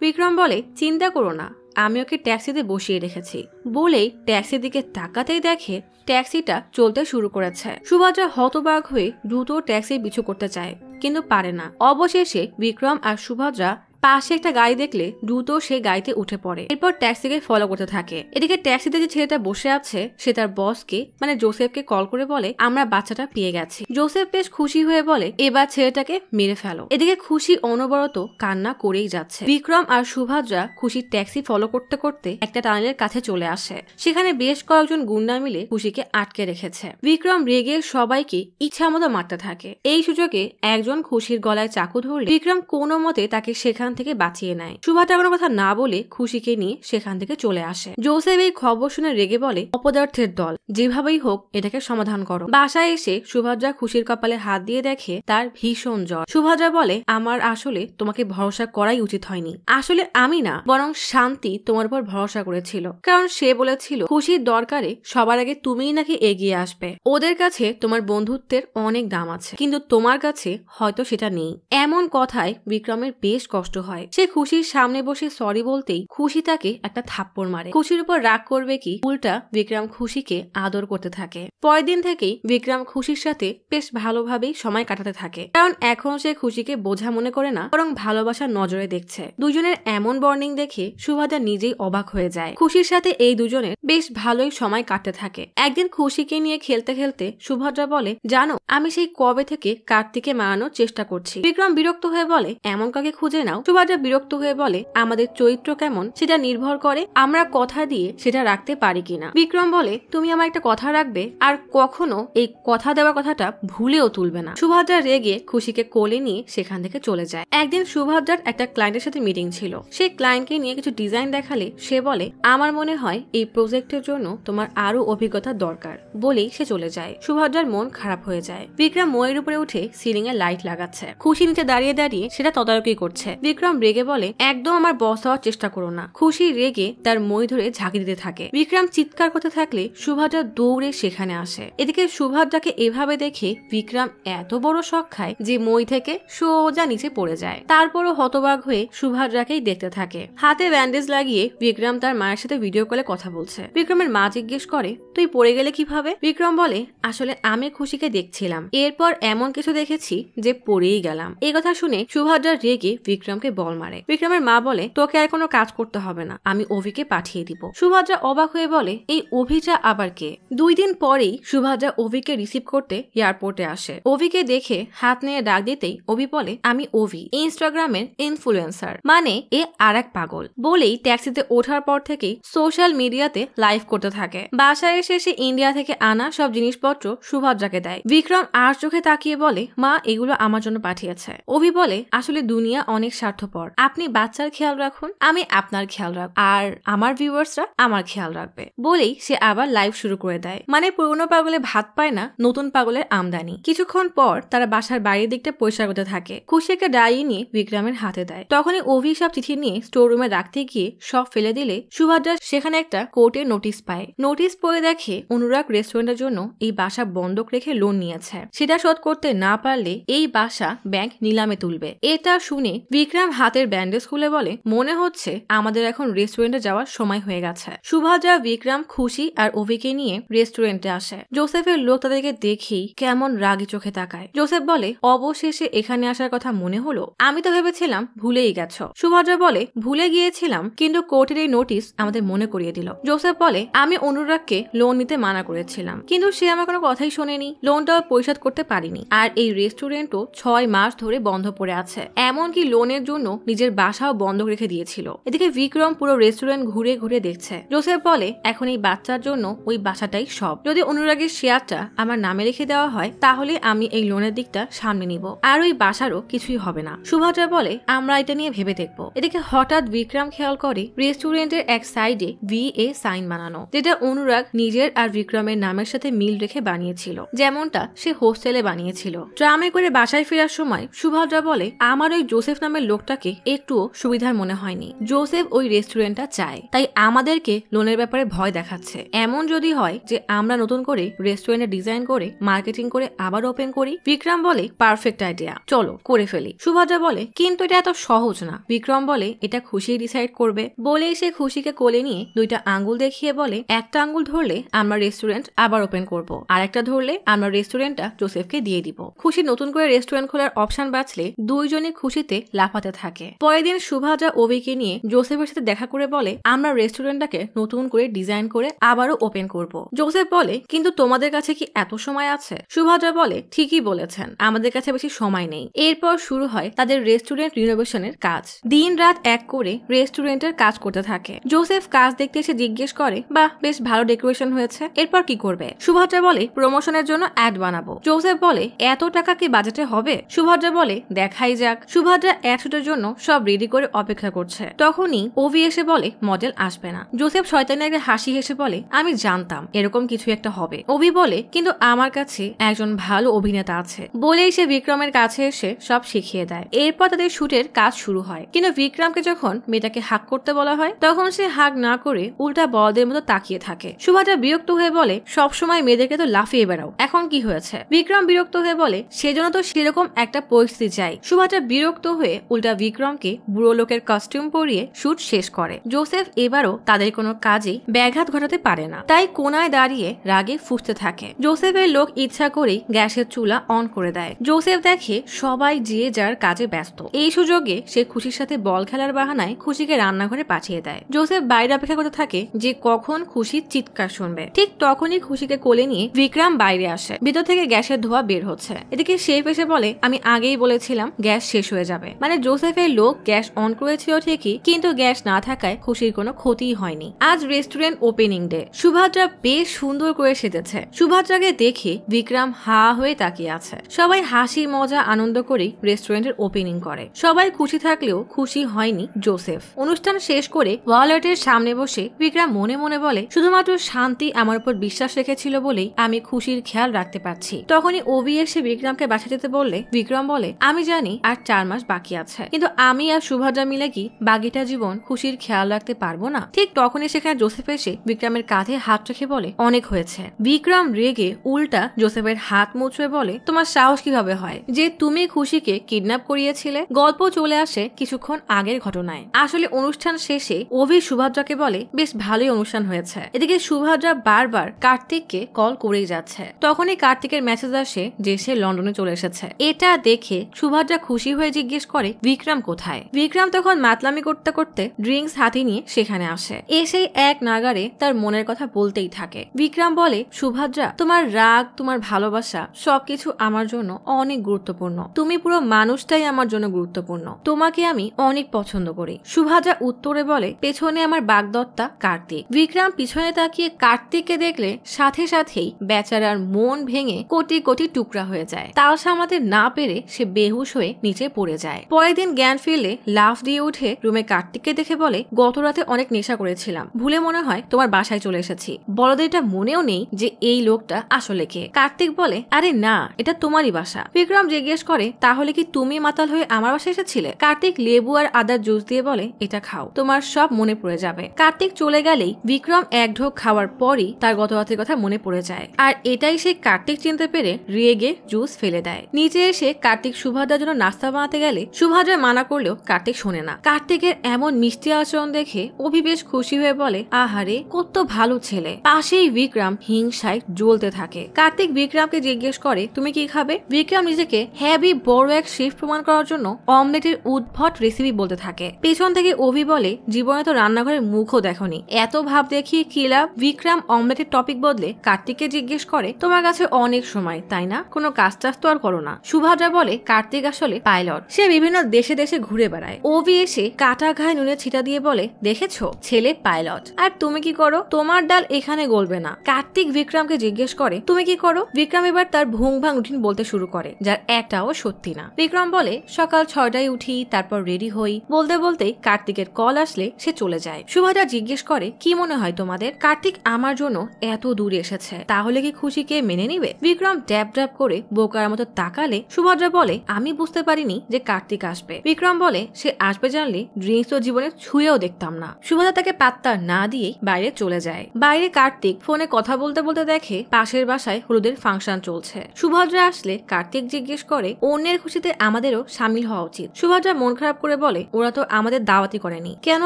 বিক্রম বলে, চিন্তা করো না, আমি ওকে ট্যাক্সিতে বসিয়ে রেখেছি। বলেই ট্যাক্সির দিকে তাকাতেই দেখে ট্যাক্সিটা চলতে শুরু করেছে। সুভদ্রা হতবাক হয়ে দ্রুত ট্যাক্সি পিছু করতে চায়, কিন্তু পারে না। অবশেষে বিক্রম আর সুভদ্রা পাশে একটা গাড়ি দেখলে দ্রুত সে গাড়িতে উঠে পড়ে। এরপর ট্যাক্সিকে ফলো করতে থাকে। এদিকে ট্যাক্সিতে যে ছেলেটা বসে আছে সে তার বসকে মানে জোসেফকে কল করে বলে, আমরা বাচ্চাটা পেয়ে গেছি। জোসেফ বেশ খুশি হয়ে বলে, এবার ছেলেটাকে মেরে ফেলো। এদিকে খুশি অনবরত কান্না করেই যাচ্ছে। বিক্রম আর সুভদ্রা খুশির ট্যাক্সি ফলো করতে করতে একটা টানেলের কাছে চলে আসে। সেখানে বেশ কয়েকজন গুন্ডা মিলে খুশিকে আটকে রেখেছে। বিক্রম রেগে সবাইকে ইচ্ছা মতো মারতে থাকে। এই সুযোগে একজন খুশির গলায় চাকু ধরলে বিক্রম কোনো মতে তাকে সেখান থেকে বাঁচিয়ে নেয়। সুভদ্রা কোনো কথা না বলে খুশিকে নিয়ে সেখান থেকে চলে আসে। জোসেফ এই খবর শুনে রেগে বলে, অপদার্থের দল, যেভাবেই হোক এটাকে সমাধান করো। বাসায় এসে সুভদ্রা খুশির কপালে হাত দিয়ে দেখে তার ভীষণ জ্বর। সুভদ্রা বলে, আমার আসলে তোমাকে ভরসা করাই উচিত হয়নি। আসলে আমি না, বরং শান্তি তোমার উপর ভরসা করেছিল, কারণ সে বলেছিল খুশির দরকারে সবার আগে তুমিই নাকি এগিয়ে আসবে। ওদের কাছে তোমার বন্ধুত্বের অনেক দাম আছে, কিন্তু তোমার কাছে হয়তো সেটা নেই। এমন কথায় বিক্রমের বেশ কষ্ট হয়। সে খুশির সামনে বসে সরি বলতেই খুশি তাকে একটা থাপ্পড় মারে। খুশির উপর রাগ করবে কি, উল্টা বিক্রম খুশিকে আদর করতে থাকে। পরের দিন থেকেই বিক্রম খুশির সাথে বেশ ভালোভাবেই সময় কাটাতে থাকে, কারণ এখন সে খুশিকে বোঝা মনে করে না, বরং ভালোবাসার নজরে দেখছে। দুজনের এমন বর্নিং দেখে সুভদ্রা নিজেই অবাক হয়ে যায়। খুশির সাথে এই দুজনের বেশ ভালোই সময় কাটতে থাকে। একদিন খুশিকে নিয়ে খেলতে খেলতে সুভদ্রা বলে, জানো আমি সেই কবে থেকে কার্তিকে মারানোর চেষ্টা করছি। বিক্রম বিরক্ত হয়ে বলে, এমন কাকে খুঁজে নাও। সুভদ্রা বিরক্ত হয়ে বলে, আমাদের চরিত্র কেমন সেটা নির্ভর করে আমরা কথা দিয়ে সেটা রাখতে পারি কিনা। বিক্রম বলে, তুমি আমার একটা কথা রাখবে, আর কখনো এই কথা দেওয়ার কথাটা ভুলেও তুলবে না। সুভদ্রা রেগে খুশিকে কোলে নিয়ে সেখান থেকে চলে যায়। একদিন সুভদ্রার একটা ক্লায়েন্টের সাথে মিটিং ছিল। সেই ক্লায়েন্টকে নিয়ে কিছু ডিজাইন দেখালে সে বলে, আমার মনে হয় এই প্রজেক্টের জন্য তোমার আরো অভিজ্ঞতা দরকার। বলেই সে চলে যায়। সুভদ্রার মন খারাপ হয়ে যায়। বিক্রম ময়ের উপরে উঠে সিলিং এ লাইট লাগাচ্ছে। খুশি নিচে দাঁড়িয়ে দাঁড়িয়ে সেটা তদারকি করছে। বিক্রম রেগে বলে, একদম আমার বস হওয়ার চেষ্টা করো না। খুশি রেগে তার মই ধরে ঝাঁকি দিতে থাকে। বিক্রম চিৎকার করতে থাকলে সুভদ্রা দৌড়ে সেখানে আসে। এদিকে সুভদ্রাকে এভাবে দেখে বিক্রম এত বড় শক খায় যে মই থেকে সোজা নিচে পড়ে যায়। তারপরও হতবাক হয়ে সুভদ্রাকেই দেখতে থাকে। হাতে ব্যান্ডেজ লাগিয়ে বিক্রম তার মায়ের সাথে ভিডিও কলে কথা বলছে। বিক্রমের মা জিজ্ঞেস করে, তুই পড়ে গেলে কিভাবে? বিক্রম বলে, আসলে আমি খুশিকে দেখছিলাম, এরপর এমন কিছু দেখেছি যে পড়েই গেলাম। এই কথা শুনে সুভদ্রা রেগে বিক্রমকে বল মারে। বিক্রমের মা বলে, তোকে আর কোনো কাজ করতে হবে না, আমি অভিকে পাঠিয়ে দিব। সুভদ্রা অবাক হয়ে বলে, এই অভিটা আবার কে? 2 দিন পরেই সুভদ্রা অভিকে রিসিভ করতে এয়ারপোর্টে আসে। অভিকে দেখে হাত নিয়ে ডাক দিতেই অভি বলে, আমি অভি, ইনস্টাগ্রামের ইনফ্লুয়েন্সার, মানে এ আর এক পাগল। বলেই ট্যাক্সিতে ওঠার পর থেকেই সোশ্যাল মিডিয়াতে লাইভ করতে থাকে। বাসায় এসে সে ইন্ডিয়া থেকে আনা সব জিনিসপত্র সুভদ্রাকে দেয়। বিক্রম আর চোখে তাকিয়ে বলে, মা এগুলো আমার জন্য পাঠিয়েছে। অভি বলে, আসলে দুনিয়া অনেক স্বার্থপর, আপনি বাচ্চার খেয়াল রাখুন, আমি আপনার খেয়াল রাখব, আর আমার ভিউয়ার্সরা আমার খেয়াল রাখবে। বলেই সে আবার লাইভ শুরু করে দেয়। মানে পুরনো পাগলে ভাত পায় না, নতুন পাগলের আমদানি। কিছুক্ষণ পর তারা বাসার বাইরের দিকটা পরিষ্কার করতে থাকে। খুশি একটা ডায়েরি নিয়ে বিক্রমের হাতে দেয়। তখনই অভি সব চিঠি নিয়ে স্টোর রুমে রাখতে গিয়ে সব ফেলে দিলে সুভদ্রা সেখানে একটা কোর্টের নোটিশ পায়। নোটিশ পড়ে দেখে অনুরাগ রেস্টুরেন্টের জন্য এই বাসা বন্ধক রেখে লোন নিয়েছে। সেটা শোধ করতে না পারলে এই বাসা ব্যাংক নিলামে তুলবে। এটা শুনে বিক্রম হাতের ব্যান্ডেজ খুলে বলে, মনে হচ্ছে আমাদের এখন রেস্টুরেন্টে যাওয়ার সময় হয়ে গেছে। সুভদ্রা, বিক্রম, খুশি আর অভিকে নিয়ে রেস্টুরেন্টে আসে। জোসেফের লোক তাদেরকে দেখেই কেমন রাগি চোখে তাকায়। জোসেফ বলে, অবশেষে এখানে আসার কথা মনে হলো, আমি তো ভেবেছিলাম ভুলেই গেছো। সুভদ্রা বলে, ভুলে গিয়েছিলাম, কিন্তু কোর্টের এই নোটিশ আমাদের মনে করিয়ে দিল। জোসেফ বলে, আমি অনুরাগকে লোন নিতে মানা করেছিলাম, কিন্তু সে আমার কোনো কথাই শোনেনি, লোনটাও পরিশোধ করতে পারিনি, আর এই রেস্টুরেন্টও 6 মাস ধরে বন্ধ পড়ে আছে। এমনকি লোনের জন্য জন্য নিজের বাসাও বন্ধ রেখে দিয়েছিল। এদিকে বিক্রম পুরো রেস্টুরেন্ট ঘুরে ঘুরে দেখছে। জোসেফ বলে এখন এই বাচ্চার জন্য ওই বাসাটাই সব। যদি অনুরাগের শেয়ারটা আমার নামে লিখে দেওয়া হয় তাহলে আমি এই লোনের দিকটা সামনে নিব, আর ওই বাসারও কিছুই হবে না। সুভদ্রা বলে আমরা এটা নিয়ে ভেবে দেখবো। এদিকে হঠাৎ বিক্রম খেয়াল করে রেস্টুরেন্টের এক সাইডে VA সাইন বানানো, যেটা অনুরাগ নিজের আর বিক্রমের নামের সাথে মিল রেখে বানিয়েছিল, যেমনটা সে হোস্টেলে বানিয়েছিল। ট্রামে করে বাসায় ফেরার সময় সুভদ্রা বলে আমার ওই জোসেফ নামের লোকটাকে একটুও সুবিধার মনে হয়নি। জোসেফ ওই রেস্টুরেন্টটা চায়, তাই আমাদেরকে লোনের ব্যাপারে ভয় দেখাচ্ছে। এমন যদি হয় যে আমরা নতুন করে রেস্টুরেন্টে ডিজাইন করে মার্কেটিং করে আবার ওপেন করি। বিক্রম বলে পারফেক্ট আইডিয়া, চলো করে ফেলি। সুভদ্রা বলে কিন্তু এটা এত সহজ না। বিক্রম বলে এটা খুশি ডিসাইড করবে। বলেই সে খুশিকে কোলে নিয়ে দুইটা আঙ্গুল দেখিয়ে বলে একটা আঙ্গুল ধরলে আমরা রেস্টুরেন্ট আবার ওপেন করব, আর একটা ধরলে আমরা রেস্টুরেন্টটা জোসেফকে দিয়ে দিব। খুশি নতুন করে রেস্টুরেন্ট খোলার অপশন বাঁচলে দুইজনই খুশিতে লাফাতে থাকে। পরের দিন সুভদ্রা অভিকে নিয়ে জোসেফের সাথে দেখা করে বলে আমরা রেস্টুরেন্টটাকে নতুন করে ডিজাইন করে আবারও ওপেন করব। জোসেফ বলে কিন্তু তোমাদের কাছে কি এত সময় আছে? সুভদ্রা বলে ঠিকই বলেছেন, আমাদের কাছে বেশি সময় নেই। এরপর শুরু হয় তাদের রেস্টুরেন্ট রিনোভেশনের কাজ। দিন রাত এক করে রেস্টুরেন্টের কাজ করতে থাকে। জোসেফ কাজ দেখতে এসে জিজ্ঞেস করে বাহ বেশ ভালো ডেকোরেশন হয়েছে, এরপর কি করবে? সুভদ্রা বলে প্রমোশনের জন্য অ্যাড বানাবো। জোসেফ বলে এত টাকা কি বাজেটে হবে? সুভদ্রা বলে দেখাই যাক। সুভদ্রা অ্যাড শুটের জন্য সব রেডি করে অপেক্ষা করছে। তখনই ওভি এসে বলে মডেল আসবে না। জোসেফ শয়তানি একটা হাসি হেসে বলে আমি জানতাম এরকম কিছু একটা হবে। ওভি বলে কিন্তু আমার কাছে একজন ভালো অভিনেতা আছে। বলেই সে বিক্রমের কাছে এসে সব শিখিয়ে দেয়। এরপর তাদের শুটের কাজ শুরু হয়। কিন্তু বিক্রমকে যখন মেয়েটাকে হাক করতে বলা হয় তখন সে হাক না করে উল্টা বলদের মতো তাকিয়ে থাকে। সুভদ্রা বিরক্ত হয়ে বলে সবসময় মেয়েদেরকে তো লাফিয়ে বেড়াও, এখন কি হয়েছে? বিক্রম বিরক্ত হয়ে বলে সেজন্য তো সেরকম একটা পরিস্থিতি চাই। সুভদ্রা বিরক্ত হয়ে উল্টা বিক্রমকে বুড়ো লোকের কস্টিউম পরিয়ে শুট শেষ করে। জোসেফ এবারও তাদের কোনো কাজেই ব্যাঘাত ঘটাতে পারে না, তাই কোনায় দাঁড়িয়ে রাগে ফুঁসতে থাকে। জোসেফের লোক ইচ্ছা করেই গ্যাসের চুলা অন করে দেয়। জোসেফ দেখে সবাই যে যার কাজে ব্যস্ত। এই সুযোগে সে খুশির সাথে বল খেলার বাহানায় খুশিকে রান্নাঘরে পাঠিয়ে দেয়। জোসেফ বাইরে অপেক্ষা করতে থাকে যে কখন খুশির চিৎকার শুনবে। ঠিক তখনই খুশিকে কোলে নিয়ে বিক্রম বাইরে আসে। ভিতর থেকে গ্যাসের ধোঁয়া বের হচ্ছে। এদিকে শেফ এসে বলে আমি আগেই বলেছিলাম গ্যাস শেষ হয়ে যাবে। মানে জোসেফের লোক গ্যাস অন করেছিল ঠিকই, কিন্তু গ্যাস না থাকায় খুশির কোনো ক্ষতিই হয়নি। আজ রেস্টুরেন্ট ওপেনিং ডে। সুভদ্রা বেশ সুন্দর করে সেজেছে। সুভদ্রাকে দেখে বিক্রম হা হয়ে তাকিয়ে আছে। সবাই হাসি মজা আনন্দ করেই রেস্টুরেন্টের ওপেনিং করে। সবাই খুশি থাকলেও খুশি হয়নি জোসেফ। অনুষ্ঠান শেষ করে ওয়ালেটের সামনে বসে বিক্রম মনে মনে বলে শুধুমাত্র শান্তি আমার উপর বিশ্বাস রেখেছিল বলেই আমি খুশির খেয়াল রাখতে পারছি। তখনই ওবি এসে বিক্রমকে বাসা যেতে বললে বিক্রম বলে আমি জানি আর 4 মাস বাকি আছে, কিন্তু আমি আর সুভদ্রা মিলে কি বাকিটা জীবন খুশির খেয়াল রাখতে পারবো না? ঠিক তখনই সেখানে জোসেফ এসে বিক্রমের কাঁধে হাত রেখে বলে অনেক হয়েছে। বিক্রম রেগে উল্টা জোসেফের হাত মুচড়ে বলে তোমার সাহস কিভাবে হয় যে তুমি খুশিকে কিডন্যাপ করিয়েছিলে? গল্প চলে আসে কিছুক্ষণ আগের ঘটনায়। আসলে অনুষ্ঠান শেষে অভি সুভদ্রাকে বলে বেশ ভালোই অনুষ্ঠান হয়েছে। এদিকে সুভদ্রা বারবার কার্তিককে কল করেই যাচ্ছে। তখনই কার্তিকের মেসেজ আসে যে সে লন্ডনে চলে এসেছে। এটা দেখে সুভদ্রা খুশি হয়ে জিজ্ঞেস করে বিক্রম কোথায়? বিক্রম তখন মাতলামি করতে করতে ড্রিঙ্কস হাতে নিয়ে সেখানে আসে। এসে এক নাগারে তার মনের কথা বলতেই থাকে। বিক্রম বলে সুভদ্রা তোমার রাগ তোমার ভালোবাসা সবকিছু আমার জন্য অনেক গুরুত্বপূর্ণ। তুমি পুরো মানুষটাই আমার জন্য গুরুত্বপূর্ণ। তোমাকে আমি অনেক পছন্দ করি। সুভদ্রা উত্তরে বলে পেছনে আমার বাগদত্তা কার্তিক। বিক্রম পিছনে তাকিয়ে কার্তিককে দেখলে সাথে সাথেই বেচারার মন ভেঙে কোটি কোটি টুকরা হয়ে যায়। তাল সামলাতে না পেরে সে বেহুশ হয়ে নিচে পড়ে যায়। পরের দিন জ্ঞান ফিরলে লাফ দিয়ে উঠে রুমে কার্তিককে দেখে বলে গত রাতে অনেক নেশা করেছিলাম, ভুলে মনে হয় তোমার বাসায় চলে এসেছি। বড়দের এটা মনেও নেই যে এই লোকটা আসলে কে। কার্তিক বলে আরে না, এটা তোমারই বাসা। বিক্রম জিজ্ঞেস করে তাহলে কি তুমি মাতাল হয়ে আমার বাসায় এসেছিলে? কার্তিক লেবু আর আদার জুস দিয়ে বলে এটা খাও, তোমার সব মনে পড়ে যাবে। কার্তিক চলে গেলেই বিক্রম এক ঢোক খাওয়ার পরই তার গত রাতের কথা মনে পড়ে যায়। আর এটাই সে কার্তিক চিনতে পেরে রেগে জুস ফেলে দেয়। নিচে এসে কার্তিক সুভদ্রার জন্য নাস্তা বানাতে গেলে সুভদ্রা মানা করলেও কার্তিক শোনে না। কার্তিকের এমন মিষ্টি আচরণ দেখে অভি বেশ খুশি হয়ে বলে আহারে কত ভালো ছেলে। পাশেই বিক্রম হিংসায় জ্বলতে থাকে। কার্তিক বিক্রমকে জিজ্ঞেস করে তুমি কি খাবে? বিক্রম নিজেকে হেভি বড় এক শেফ প্রমাণ করার জন্য অমলেটের উদ্ভট রেসিপি বলতে থাকে। পেছন থেকে অভি বলে জীবনে তো রান্নাঘরের মুখও দেখনি, এত ভাব দেখিয়ে কি লাভ? বিক্রম অমলেটের টপিক বদলে কার্তিককে জিজ্ঞেস করে তোমার কাছে অনেক সময় তাই না, কোনো কাজ টাজ তো আর করো না? সুভদ্রা বলে কার্তিক আসলে পাইলট, সে বিভিন্ন দেশে দেশে ঘুরে বেড়ায়। ওভি এসে কাটা ঘায়ে নুনে ছিটা দিয়ে বলে, দেখেছো ছেলে পাইলট, আর তুমি কি করো? তোমার ডাল এখানে গলবে না। কার্তিক বিক্রমকে জিজ্ঞেস করে, তুমি কি করো? বিক্রম এবার তার ভুং ভাং রুটিন বলতে শুরু করে, যার একটাও সত্যি না। বিক্রম বলে, সকাল 6টায় উঠি, তারপর রেডি হই। বলতে বলতেই কার্তিকের কল আসলে সে চলে যায়। সুভাদ্রা জিজ্ঞেস করে, কি মনে হয় তোমাদের? কার্তিক আমার জন্য এত দূরে এসেছে, তাহলে কি খুশিকে মেনে নিবে? বিক্রম ড্যাব ড্যাব করে বোকার মতো তাকালে সুভদ্রা বলে, আমি বুঝতে পারিনি যে কার্তিক আসবে। বিক্রম বলে, সে আসবে জানলে ড্রিঙ্কস তো জীবনে ছুঁয়েও দেখতাম না। সুভদ্রা তাকে পাত্তা না দিয়ে বাইরে চলে যায়। বাইরে কার্তিক ফোনে কথা বলতে বলতে দেখে পাশের বাসায় হলুদের ফাংশন চলছে। সুভদ্রা আসলে কার্তিক জিজ্ঞেস করে, অন্যের খুশিতে আমাদেরও সামিল হওয়া উচিত। সুভদ্রা মন খারাপ করে বলে, ওরা তো আমাদের দাওয়াতি করেনি, কেন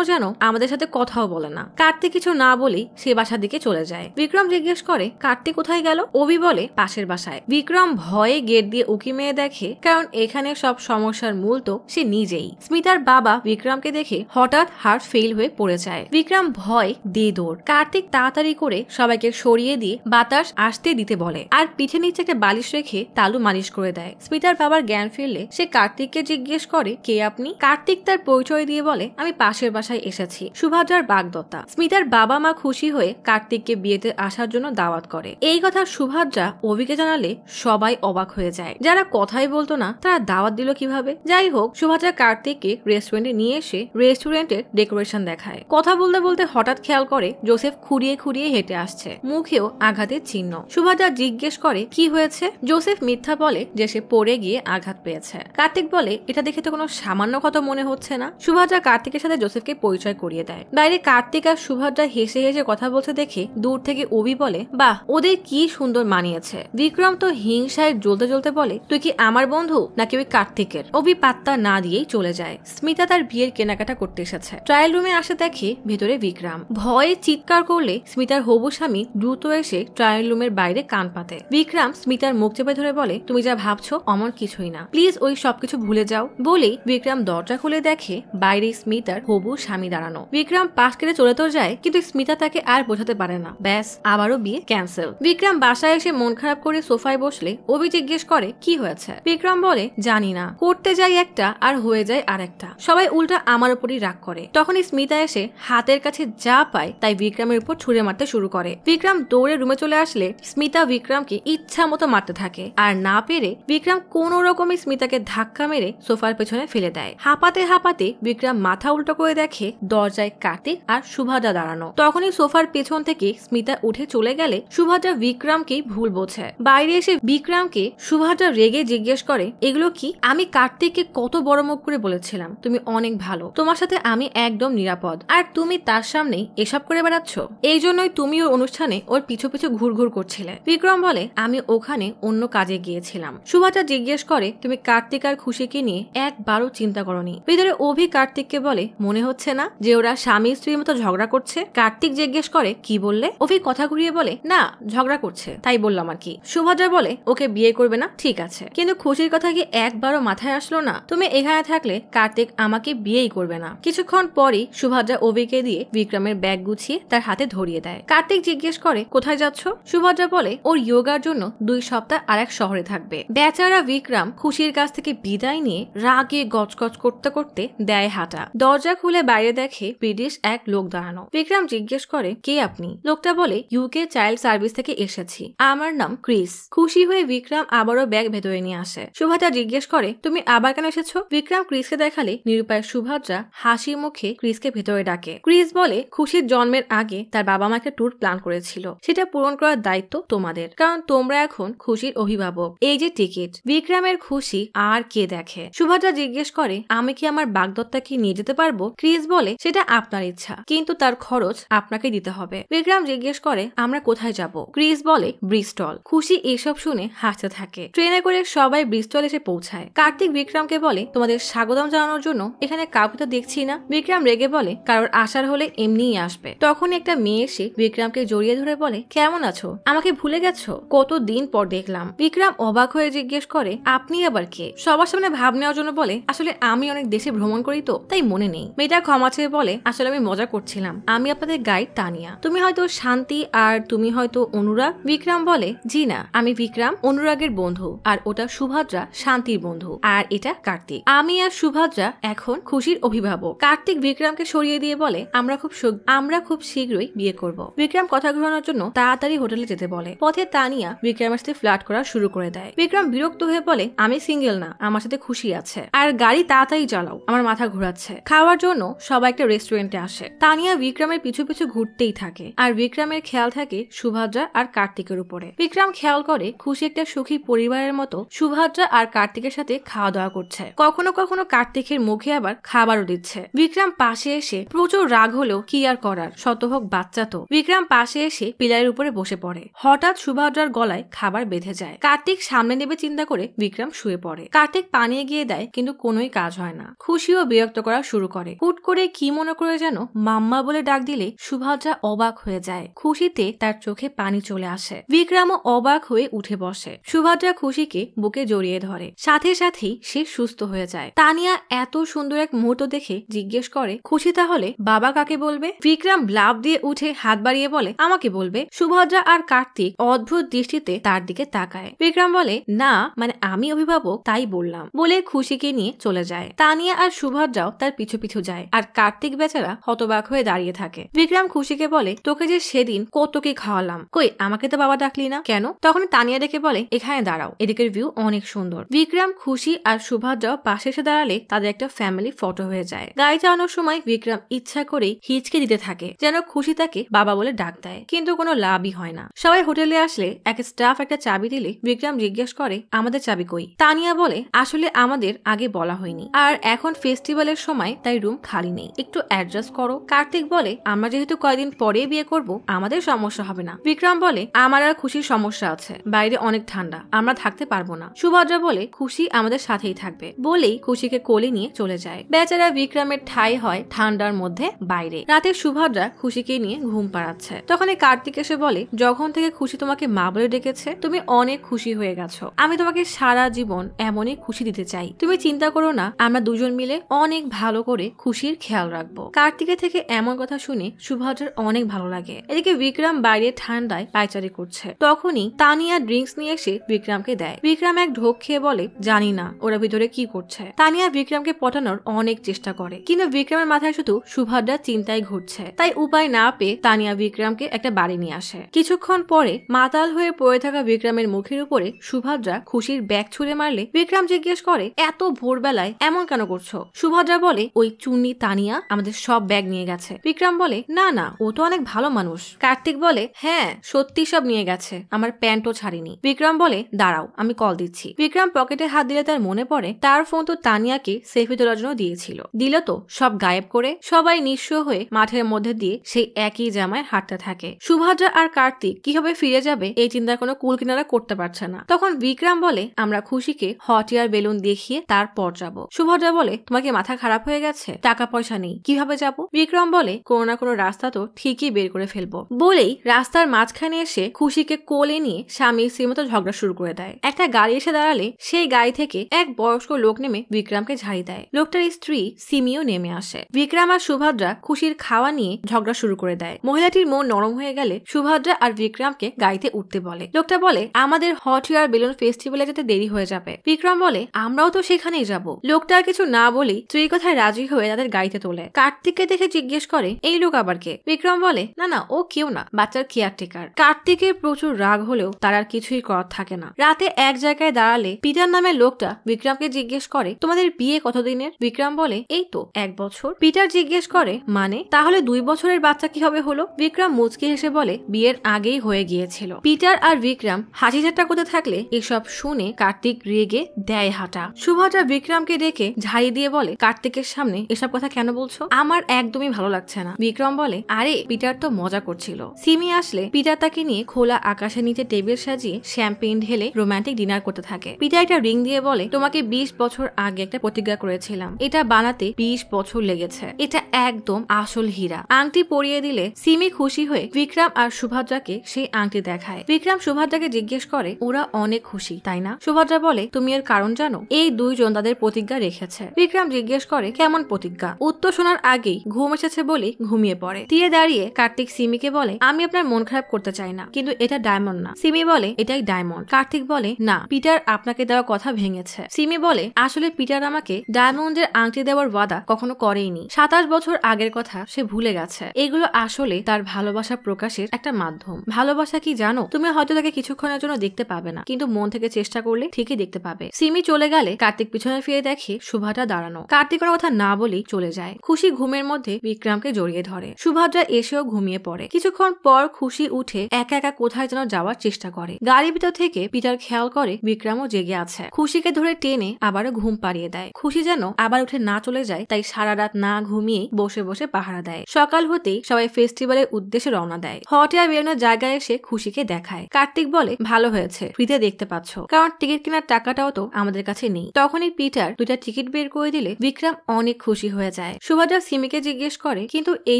যেন আমাদের সাথে কথাও বলে না। কার্তিক কিছু না বলেই সে বাসার দিকে চলে যায়। বিক্রম জিজ্ঞেস করে, কার্তিক কোথায় গেল? অভি বলে, পাশের বাসায়। বিক্রম ভয়ে গেট দিয়ে উকি মেয়ে দেখে, কারণ এখানে সব সমস্যার মূল তো সে নিজেই। স্মিতার বাবা বিক্রমকে দেখে হঠাৎ হার্ট ফেল হয়ে পড়ে যায়। বিক্রম ভয় দিয়ে দৌড়। কার্তিক তাড়াতাড়ি করে সবাইকে সরিয়ে দিয়ে বাতাস আসতে দিতে বলে, আর পিঠে নিচে একটা বালিশ রেখে তালু মালিশ করে দেয়। স্মিতার বাবার জ্ঞান ফিরলে সে কার্তিককে জিজ্ঞেস করে, কে আপনি? কার্তিক তার পরিচয় দিয়ে বলে, আমি পাশের বাসায় এসেছি, সুভদ্রার বাগদত্তা। স্মিতার বাবা মা খুশি হয়ে কার্তিককে বিয়েতে আসার জন্য দাওয়াত করে। এই কথা সুভদ্রা অভিকে জানালে সবাই অবাক হয়ে যায়। যারা কথাই বলতো না তারা দাওয়াত দিল কিভাবে? যাই হোক, সুভদ্রা কার্তিককে রেস্টুরেন্টে নিয়ে এসে রেস্টুরেন্টের ডেকোরেশন দেখায়। কথা বলতে বলতে হঠাৎ খেয়াল করে জোসেফ খুঁড়িয়ে খুঁড়িয়ে হেঁটে আসছে, মুখেও আঘাতের চিহ্ন। সুভদ্রা জিজ্ঞেস করে, কি হয়েছে? জোসেফ মিথ্যা বলে যে সে পড়ে গিয়ে আঘাত পেয়েছে। কার্তিক বলে, এটা দেখে তো কোনো সামান্য কথা মনে হচ্ছে না। সুভদ্রা কার্তিকের সাথে জোসেফকে পরিচয় করিয়ে দেয়। বাইরে কার্তিক আর সুভদ্রা হেসে হেসে কথা বলতে দেখে দূর থেকে অভি বলে, বাহ, ওদের কি সুন্দর মানিয়েছে। বিক্রম তো হিংসায় জ্বলতে জ্বলতে বলে, তুই কি আমার বন্ধু নাকি ওই কার্তিকের? অভি পাত্তা না দিয়েই চলে যায়। স্মিতা তার বিয়ের কেনাকাটা করতে এসেছে। ট্রায়াল রুমে আসে দেখে ভেতরে বিক্রম। ভয়ে চিৎকার করলে স্মিতার হবু স্বামী দ্রুত এসে ট্রায়াল রুমের বাইরে কান পাতে। বিক্রম স্মিতার মুখ চেপে ধরে বলে, তুমি যা ভাবছো অমন কিছুই না, প্লিজ ওই সবকিছু ভুলে যাও। বলেই বিক্রম দরজা খুলে দেখে বাইরে স্মিতার হবু স্বামী দাঁড়ানো। বিক্রম পাশ কেটে চলে তো যায়, কিন্তু স্মিতা তাকে আর বোঝাতে পারে না। ব্যাস, আবারও বিয়ে ক্যান্সেল। বিক্রম বাসায় এসে মন খারাপ করে সোফায় বসলে অভি জিজ্ঞেস করে, কি হয়েছে? বিক্রম বলে, জানি না, করতে যাই একটা আর হয়ে যায় আর একটা। সবাই উল্টা আমার উপরই রাগ করে। তখনই স্মিতা এসে হাতের কাছে যা পায় তাই বিক্রমের উপর ছুঁড়ে মারতে শুরু করে। বিক্রম দৌড়ে রুমে চলে আসলে স্মিতা বিক্রমকে ইচ্ছা মতো মারতে থাকে, আর না পেরে বিক্রম কোন রকমে স্মিতাকে ধাক্কা মেরে সোফার পেছনে ফেলে দেয়। হাঁপাতে হাঁপাতে বিক্রম মাথা উল্টো করে দেখে দরজায় কার্তিক আর সুভদ্রা দাঁড়ানো। তখনই সোফার পেছন থেকে স্মিতা উঠে চলে গেলে সুভদ্রা বিক্রমকেই ভুল বোঝে। বাইরে এসে বিক্রমকে সুভদ্রা রেগে জিজ্ঞেস করে, এগুলো কি? আমি কার্তিককে কত বড় মুখ করে বলেছিলাম তুমি অনেক ভালো, তোমার সাথে আমি একদম নিরাপদ, আর তুমি তার সামনে এসব করে বেড়াচ্ছ। এই জন্যই তুমি ওর অনুষ্ঠানে ওর পিছু পিছু ঘুরঘুর করছিলে। বিক্রম বলে, আমি ওখানে অন্য কাজে গিয়েছিলাম। সুভদ্রা জিজ্ঞেস করে, তুমি কার্তিক আর খুশিকে নিয়ে একবারও চিন্তা করনি? ভিতরে অভি কার্তিককে বলে, মনে হচ্ছে না যে ওরা স্বামী স্ত্রীর মতো ঝগড়া করছে? কার্তিক জিজ্ঞেস করে, কি বললে? অভি কথা ঘুরিয়ে বলে, না, ঝগড়া করছে তাই বললাম আর কি। সুভদ্রা বলে, ওকে বিয়ে করবে না ঠিক আছে, কিন্তু খুশির কথা কি একবারও মাথায় আসলো না? তুমি এখানে থাকলে কার্তিক আমাকে বিয়েই করবে না। কিছুক্ষণ পরই সুভদ্রা অভিকে দিয়ে বিক্রমের ব্যাগ গুছিয়ে তার হাতে ধরিয়ে দেয়। কার্তিক জিজ্ঞেস করে, কোথায় যাচ্ছ? সুভদ্রা বলে, ওর যোগার জন্য 2 সপ্তাহ আরেক শহরে থাকবে। বেচারা বিক্রম খুশির কাছ থেকে বিদায় নিয়ে রাগে গজগজ করতে করতে দেয় হাঁটা। দরজা খুলে বাইরে দেখে ব্রিটিশ এক লোক দাঁড়ানো। বিক্রম জিজ্ঞেস করে, কে আপনি? লোকটা বলে, ইউকে চাইল্ড সার্ভিস থেকে এসেছি, আমার নাম ক্রিস। খুশি হয়ে বিক্রম আবারও ব্যাগ ভেতরে নিয়ে আসে। সুভদ্রা জিজ্ঞেস করে, তুমি আবার কেন এসেছো? বিক্রম ক্রিসকে দেখালে নিরুপায় সুভদ্রা হাসি মুখে ক্রিসকে ভেতরে ডাকে। ক্রিস বলে, খুশির জন্মের আগে তার বাবা মাকে ট্যুর প্ল্যান করেছিল, সেটা পূরণ করার দায়িত্ব তোমাদের, কারণ তোমরা এখন খুশির অভিভাবক। এই যে টিকিট। বিক্রমের খুশি আর কে দেখে। সুভদ্রা জিজ্ঞেস করে, আমি কি আমার বাগদত্তাকে নিয়ে যেতে পারবো? ক্রিস বলে, সেটা আপনার ইচ্ছা, কিন্তু তার খরচ আপনাকে দিতে হবে। বিক্রম জিজ্ঞেস করে, আমরা কোথায় যাব? ক্রিস বলে, ব্রিস্টল। খুশি এসব শুনে হাসতে থাকে। ট্রেনে করে সবাই ব্রিস্টল এসে পৌঁছায়। কার্তিক বিক্রমকে বলে, তোমাদের স্বাগতম জানানোর জন্য এখানে কাউকে তো দেখছি না। বিক্রম রেগে বলে, কারোর আসার হলে এমনিই আসবে। তখন একটা মেয়ে এসে বিক্রমকে জড়িয়ে ধরে বলে, কেমন আছো? আমাকে ভুলে গেছো? কতদিন পর দেখলাম। বিক্রম অবাক হয়ে জিজ্ঞেস করে, আপনি আবার কে? সবার সামনে ভাব নেওয়ার জন্য বলে, আসলে আমি অনেক দেশে ভ্রমণ করি তো তাই মনে নেই। মেয়েটা ক্ষমা চেয়ে বলে, আসলে আমি মজা করছিলাম, আমি আপনাদের গাইড তানিয়া। তুমি হয়তো শান্তি আর তুমি হয়তো অনুরাগ। বিক্রম বলে, জি না, আমি বিক্রম অনুরাগের বন্ধু, আর ওটা সুভদ্রা শান্তির বন্ধু, আর এটা কার্তিক। আমি আর সুভদ্রা এখন খুশির অভিভাবক। কার্তিক বিক্রমকে সরিয়ে দিয়ে বলে আমরা খুব শীঘ্রই বিয়ে করব। বিক্রম কথা ঘোরানোর জন্য তাড়াতাড়ি হোটেলে যেতে বলে। পথে তানিয়া বিক্রমের সাথে ফ্লার্ট করা শুরু করে দেয়। বিক্রম বিরক্ত হয়ে বলে আমি সিঙ্গেল না, আমার সাথে খুশি আছে, আর গাড়ি তাড়াতাড়ি চালাও, আমার মাথা ঘোরাচ্ছে। খাওয়ার জন্য সবাই একটা রেস্টুরেন্টে আসে। তানিয়া বিক্রমের পিছু পিছু ঘুরতেই থাকে, আর বিক্রমের খেয়াল থাকে সুভদ্রা আর কার্তিকের উপরে। বিক্রম খেয়াল করে খুশি একটা সুখী পরিবারের মতো সুভদ্রা আর কার্তিকের সাথে খাওয়া দাওয়া করছে। কখনো কখনো কার্তিকের মুখে আবার খাবারও দিচ্ছে। বিক্রম পাশে এসে প্রচুর রাগ হলেও কি আর করার, শতভোগ বাচ্চা তো। বিক্রম পাশে এসে পিলারের উপরে বসে পড়ে। হঠাৎ সুভদ্রার গলায় খাবার বেঁধে যায়। কার্তিক সামনে নেবে চিন্তা করে বিক্রম শুয়ে পড়ে। কার্তিক পানি এগিয়ে দেয়, কিন্তু কোনোই কাজ হয় না। খুশিও বিরক্ত করা শুরু করে। হুট করে কি মনে করে যেন মাম্মা বলে ডাক দিলে সুভদ্রা অবাক হয়ে যায়। খুশিতে তার চোখে পানি চলে আসে। বিক্রমও অবাক হয়ে উঠে বসে। সুভদ্রা খুশিকে বুকে জড়িয়ে ধরে, সাথে সাথেই সে সুস্থ হয়ে যায়। তানিয়া এত সুন্দর এক মুহূর্ত দেখে জিজ্ঞেস করে খুশি তাহলে বাবা কাকে বলবে? বিক্রম লাফ দিয়ে উঠে হাত বাড়িয়ে বলে আমাকে বলবে। সুভদ্রা আর কার্তিক অদ্ভুত দৃষ্টিতে তার দিকে তাকায়। বিক্রম বলে না, মানে আমি অভিভাবক তাই বললাম, বলে খুশিকে নিয়ে চলে যায়। তানিয়া আর সুভদ্রাও তার পিছু পিছু যায়, আর কার্তিক বেচারা হতবাক হয়ে দাঁড়িয়ে থাকে। বিক্রম খুশিকে বলে তোকে যে সেদিন কত কি খাওয়ালাম, কই আমাকে তো বাবা ডাকলি না কেন? তখন তানিয়া ডেকে বলে এখানে দাঁড়াও, এদিকের ভিউ অনেক সুন্দর। বিক্রম খুশি আর সুভদ্রাও পাশে এসে দাঁড়ালে তাদের একটা ফ্যামিলি ফটো হয়ে যায়। গাড়ি চালানোর সময় বিক্রম ইচ্ছা করেই হিচকে দিতে থাকে যেন খুশি তাকে বাবা বলে ডাক দেয়, কিন্তু কোনো লাভই হয় না। সবাই হোটেলে আসলে এক স্টাফ একটা চাবি দিলে বিক্রম জিজ্ঞেস করে আমাদের চাবি কই? তানিয়া বলে আসলে আমাদের আগে বলা হয়নি, আর এখন ফেস্টিভ্যালের সময় তাই রুম খালি নেই, একটু অ্যাডজাস্ট করো। কার্তিক বলে আমরা যেহেতু কয়েকদিন পরে বিয়ে করব, আমাদের সমস্যা হবে না। বিক্রম বলে আমার আর খুশির সমস্যা আছে, বাইরে অনেক ঠান্ডা, আমরা থাকতে পারবো না। সুভদ্রা বলে খুশি আমাদের সাথেই থাকবে, বলেই খুশিকে কোলে নিয়ে চলে যায়। বেচারা বিক্রমের ঠাঁই হয় ঠান্ডার মধ্যে বাইরে। রাতে সুভদ্রা খুশিকে নিয়ে ঘুম পাড়াচ্ছে। তখন কার্তিক এসে বলে যখন থেকে খুশি তোমাকে মা বলে ডেকেছে তুমি অনেক খুশি হয়ে গেছো, আমি তোমাকে সারা জীবন এমনই খুশি দিতে চাই। তুমি চিন্তা করো না, আমরা দুজন মিলে অনেক ভালো করে খুশির খেয়াল রাখবো। কার্তিকের থেকে এমন কথা শুনে সুভদ্রার অনেক ভালো লাগে। এদিকে বিক্রম বাইরে ঠান্ডায় পায়চারি করছে। তখনই তানিয়া ড্রিঙ্কস নিয়ে এসে বিক্রমকে দেয়। বিক্রম এক ঢোক খেয়ে বলে জানি না ওরা ভিতরে কি করছে। তানিয়া বিক্রমকে পটানোর অনেক চেষ্টা করে, কিন্তু বিক্রমের মাথায় শুধু সুভদ্রার চিন্তায় ঘুরছে। তাই উপায় না পেয়ে তানিয়া বিক্রমকে একটা বাড়ি নিয়ে আসে। কিছুক্ষণ পরে মাতাল হয়ে পড়ে থাকা বিক্রমের মুখের উপরে সুভদ্রা খুশির ব্যাগ ছুঁড়ে মারলে বিক্রম জিজ্ঞেস করে এত ভোরবেলায় এমন কেন করছো? সুভদ্রা বলে ওই চুন্নি তানিয়া আমাদের সব ব্যাগ নিয়ে গেছে। বিক্রম বলে না না, ও তো অনেক ভালো মানুষ। কার্তিক বলে হ্যাঁ সত্যি সব নিয়ে গেছে, আমার প্যান্টও ছাড়িনি। বিক্রম বলে দাঁড়াও আমি কল দিচ্ছি। বিক্রম পকেটে হাত দিলে তার মনে পড়ে তার ফোন তো তানিয়াকে সেলফি তোলার জন্য দিয়েছিল, দিল তো সব গায়েব করে। সবাই নিঃস্ব হয়ে মাঠের মধ্যে দিয়ে সেই একই জামায় হাঁটতে থাকে। সুভদ্রা আর কার্তিক কিভাবে ফিরে যাবে এই চিন্তার কোনো কুল কিনারা করতে পারছে না। তখন বিক্রম বলে আমরা খুশিকে হট এয়ার বেলুন দেখিয়ে তারপর যাব। সুভদ্রা বলে তোমাকে মাথা খারাপ হয়ে গেছে, টাকা পয়সা নেই, কিভাবে যাব? বিক্রম বলে কোনো না কোনো রাস্তা তো ঠিকই বের করে ফেলবো। বলেই রাস্তার মাঝখানে এসে খুশিকে কোলে নিয়ে স্বামী স্ত্রীর মতো ঝগড়া শুরু করে দেয়। একটা গাড়ি এসে দাঁড়ালে সেই গাড়ি থেকে এক বয়স্ক লোক নেমে বিক্রমকে ঝাড়ি দেয়। লোকটার স্ত্রী সিমিও নেমে আসে। বিক্রম আর সুভদ্রা খুশির খাওয়া নিয়ে ঝগড়া শুরু করে দেয়। মহিলাটির মন নরম হয়ে গেলে সুভদ্রা আর বিক্রমকে গাড়িতে উঠতে বলে। লোকটা বলে আমাদের হট এয়ার বেলুন ফেস্টিভ্যালে যেতে দেরি হয়ে যাবে। বিক্রম বলে আমরাও তো সেখানেই যাব। লোকটা আর কিছু না বলেই স্ত্রীর কথায় রাজি হয়ে তাদের গাড়িতে তোলে। কার্তিককে দেখে জিজ্ঞেস করে এই লোক আবার কে? বিক্রম বলে না না ও কেউ না, বাচ্চার কেয়ারটেকার। কার্তিকের প্রচুর রাগ হলেও তার আর কিছুই করার থাকে না। রাতে এক জায়গায় দাঁড়ালে পিটার নামের লোকটা বিক্রমকে জিজ্ঞেস করে তোমাদের বিয়ে কতদিনের? বিক্রম বলে এই তো 1 বছর। পিটার জিজ্ঞেস করে মানে তাহলে 2 বছরের বাচ্চা কিভাবে হলো? বিক্রম মুচকি হেসে বলে বিয়ের আগেই হয়ে গিয়েছিল। পিটার আর বিক্রম হাসি ঠাট্টা করতে থাকলে এসব শুনে কার্তিক রেগে দেয় হাঁটা। সুভদ্রা বিক্রমকে ডেকে ঝাড়ি দিয়ে বলে কার্তিকের সামনে এসব কথা কেন বলছো? আমার একদমই ভালো লাগছে না। বিক্রম বলে আরে পিটার তো মজা করছিল। সিমি আসলে পিটার তাকে নিয়ে খোলা আকাশের নিচে টেবিল সাজিয়ে শ্যাম্পেন ঢেলে রোমান্টিক ডিনার করতে থাকে। পিটার একটা রিং দিয়ে বলে তোমাকে 20 বছর আগে একটা প্রতিজ্ঞা করেছিলাম, এটা বানাতে 20 বছর লেগেছে, এটা একদম আসল হীরা। আংটি পরিয়ে দিলে সিমি খুশি হয়ে বিক্রম আর সুভদ্রাকে সেই আংটি দেখায়। বিক্রম সুভদ্রাকে জিজ্ঞেস করে ওরা অনেক খুশি তাই না? সুভদ্রা বলে তুমি এর কারণ জানো? এই দুইজন তাদের প্রতিজ্ঞা রেখেছে। বিক্রম জিজ্ঞেস করে কেমন প্রতিজ্ঞা? উত্তর শোনার আগেই ঘুম এসেছে বলে ঘুমিয়ে পড়ে। তীরে দাঁড়িয়ে কার্তিক সিমিকে বলে আমি আপনার মন খারাপ করতে চাই না, কিন্তু এটা ডায়মন্ড না। সিমি বলে এটাই ডায়মন্ড। কার্তিক বলে না, পিটার আপনাকে দেওয়া কথা ভেঙেছে। সিমি বলে আসলে পিটার আমাকে ডায়মন্ডের আংটি দেওয়ার ওয়াদা কখনো করেইনি। 27 বছর আগের কথা সে ভুলে গেছে। এগুলো আসলে তার ভালোবাসা প্রকাশের একটা মাধ্যম। ভালোবাসা কি জানো? তুমি হয়তো তাকে কিছুক্ষণের জন্য দেখতে পাবে না, কিন্তু মন থেকে চেষ্টা করলে ঠিকই দেখতে পাবে। সিমি চলে গেলে কার্তিক পিছনে ফিরে দেখে শুভাটা দাঁড়ানো। কার্তিক কোনো কথা না বলেই চলে যায়। খুশি ঘুমের মধ্যে বিক্রমকে জড়িয়ে ধরে। সুভদ্রা এসেও ঘুমিয়ে পড়ে। কিছুক্ষণ পর খুশি উঠে একা একা কোথায় যেন যাওয়ার চেষ্টা করে। গাড়ির ভিতর থেকে পিটার খেয়াল করে বিক্রমও জেগে আছে। খুশিকে ধরে টেনে আবারও ঘুম পাড়িয়ে দেয়। খুশি যেন আবার উঠে না চলে যায়, তাই সারা রাত না ঘুমিয়ে বসে বসে পাহারা দেয়। সকাল হতেই সবাই ফেস্টিভ্যালের উদ্দেশ্যে রওনা দেয়। হট এয়ার বেরোনোর জায়গায় এসে খুশিকে দেখায়। কার্তিক বলে, ভালো হয়েছে ফ্রিতে দেখতে পাচ্ছ, কারণ টিকিট কেনার টাকাটাও তো আমাদের কাছে নেই। তখনই পিটার 2টা টিকিট বের করে দিলে বিক্রম অনেক খুশি হয়ে যায়। সুভদ্রা সিমিকে জিজ্ঞেস করে, কিন্তু এই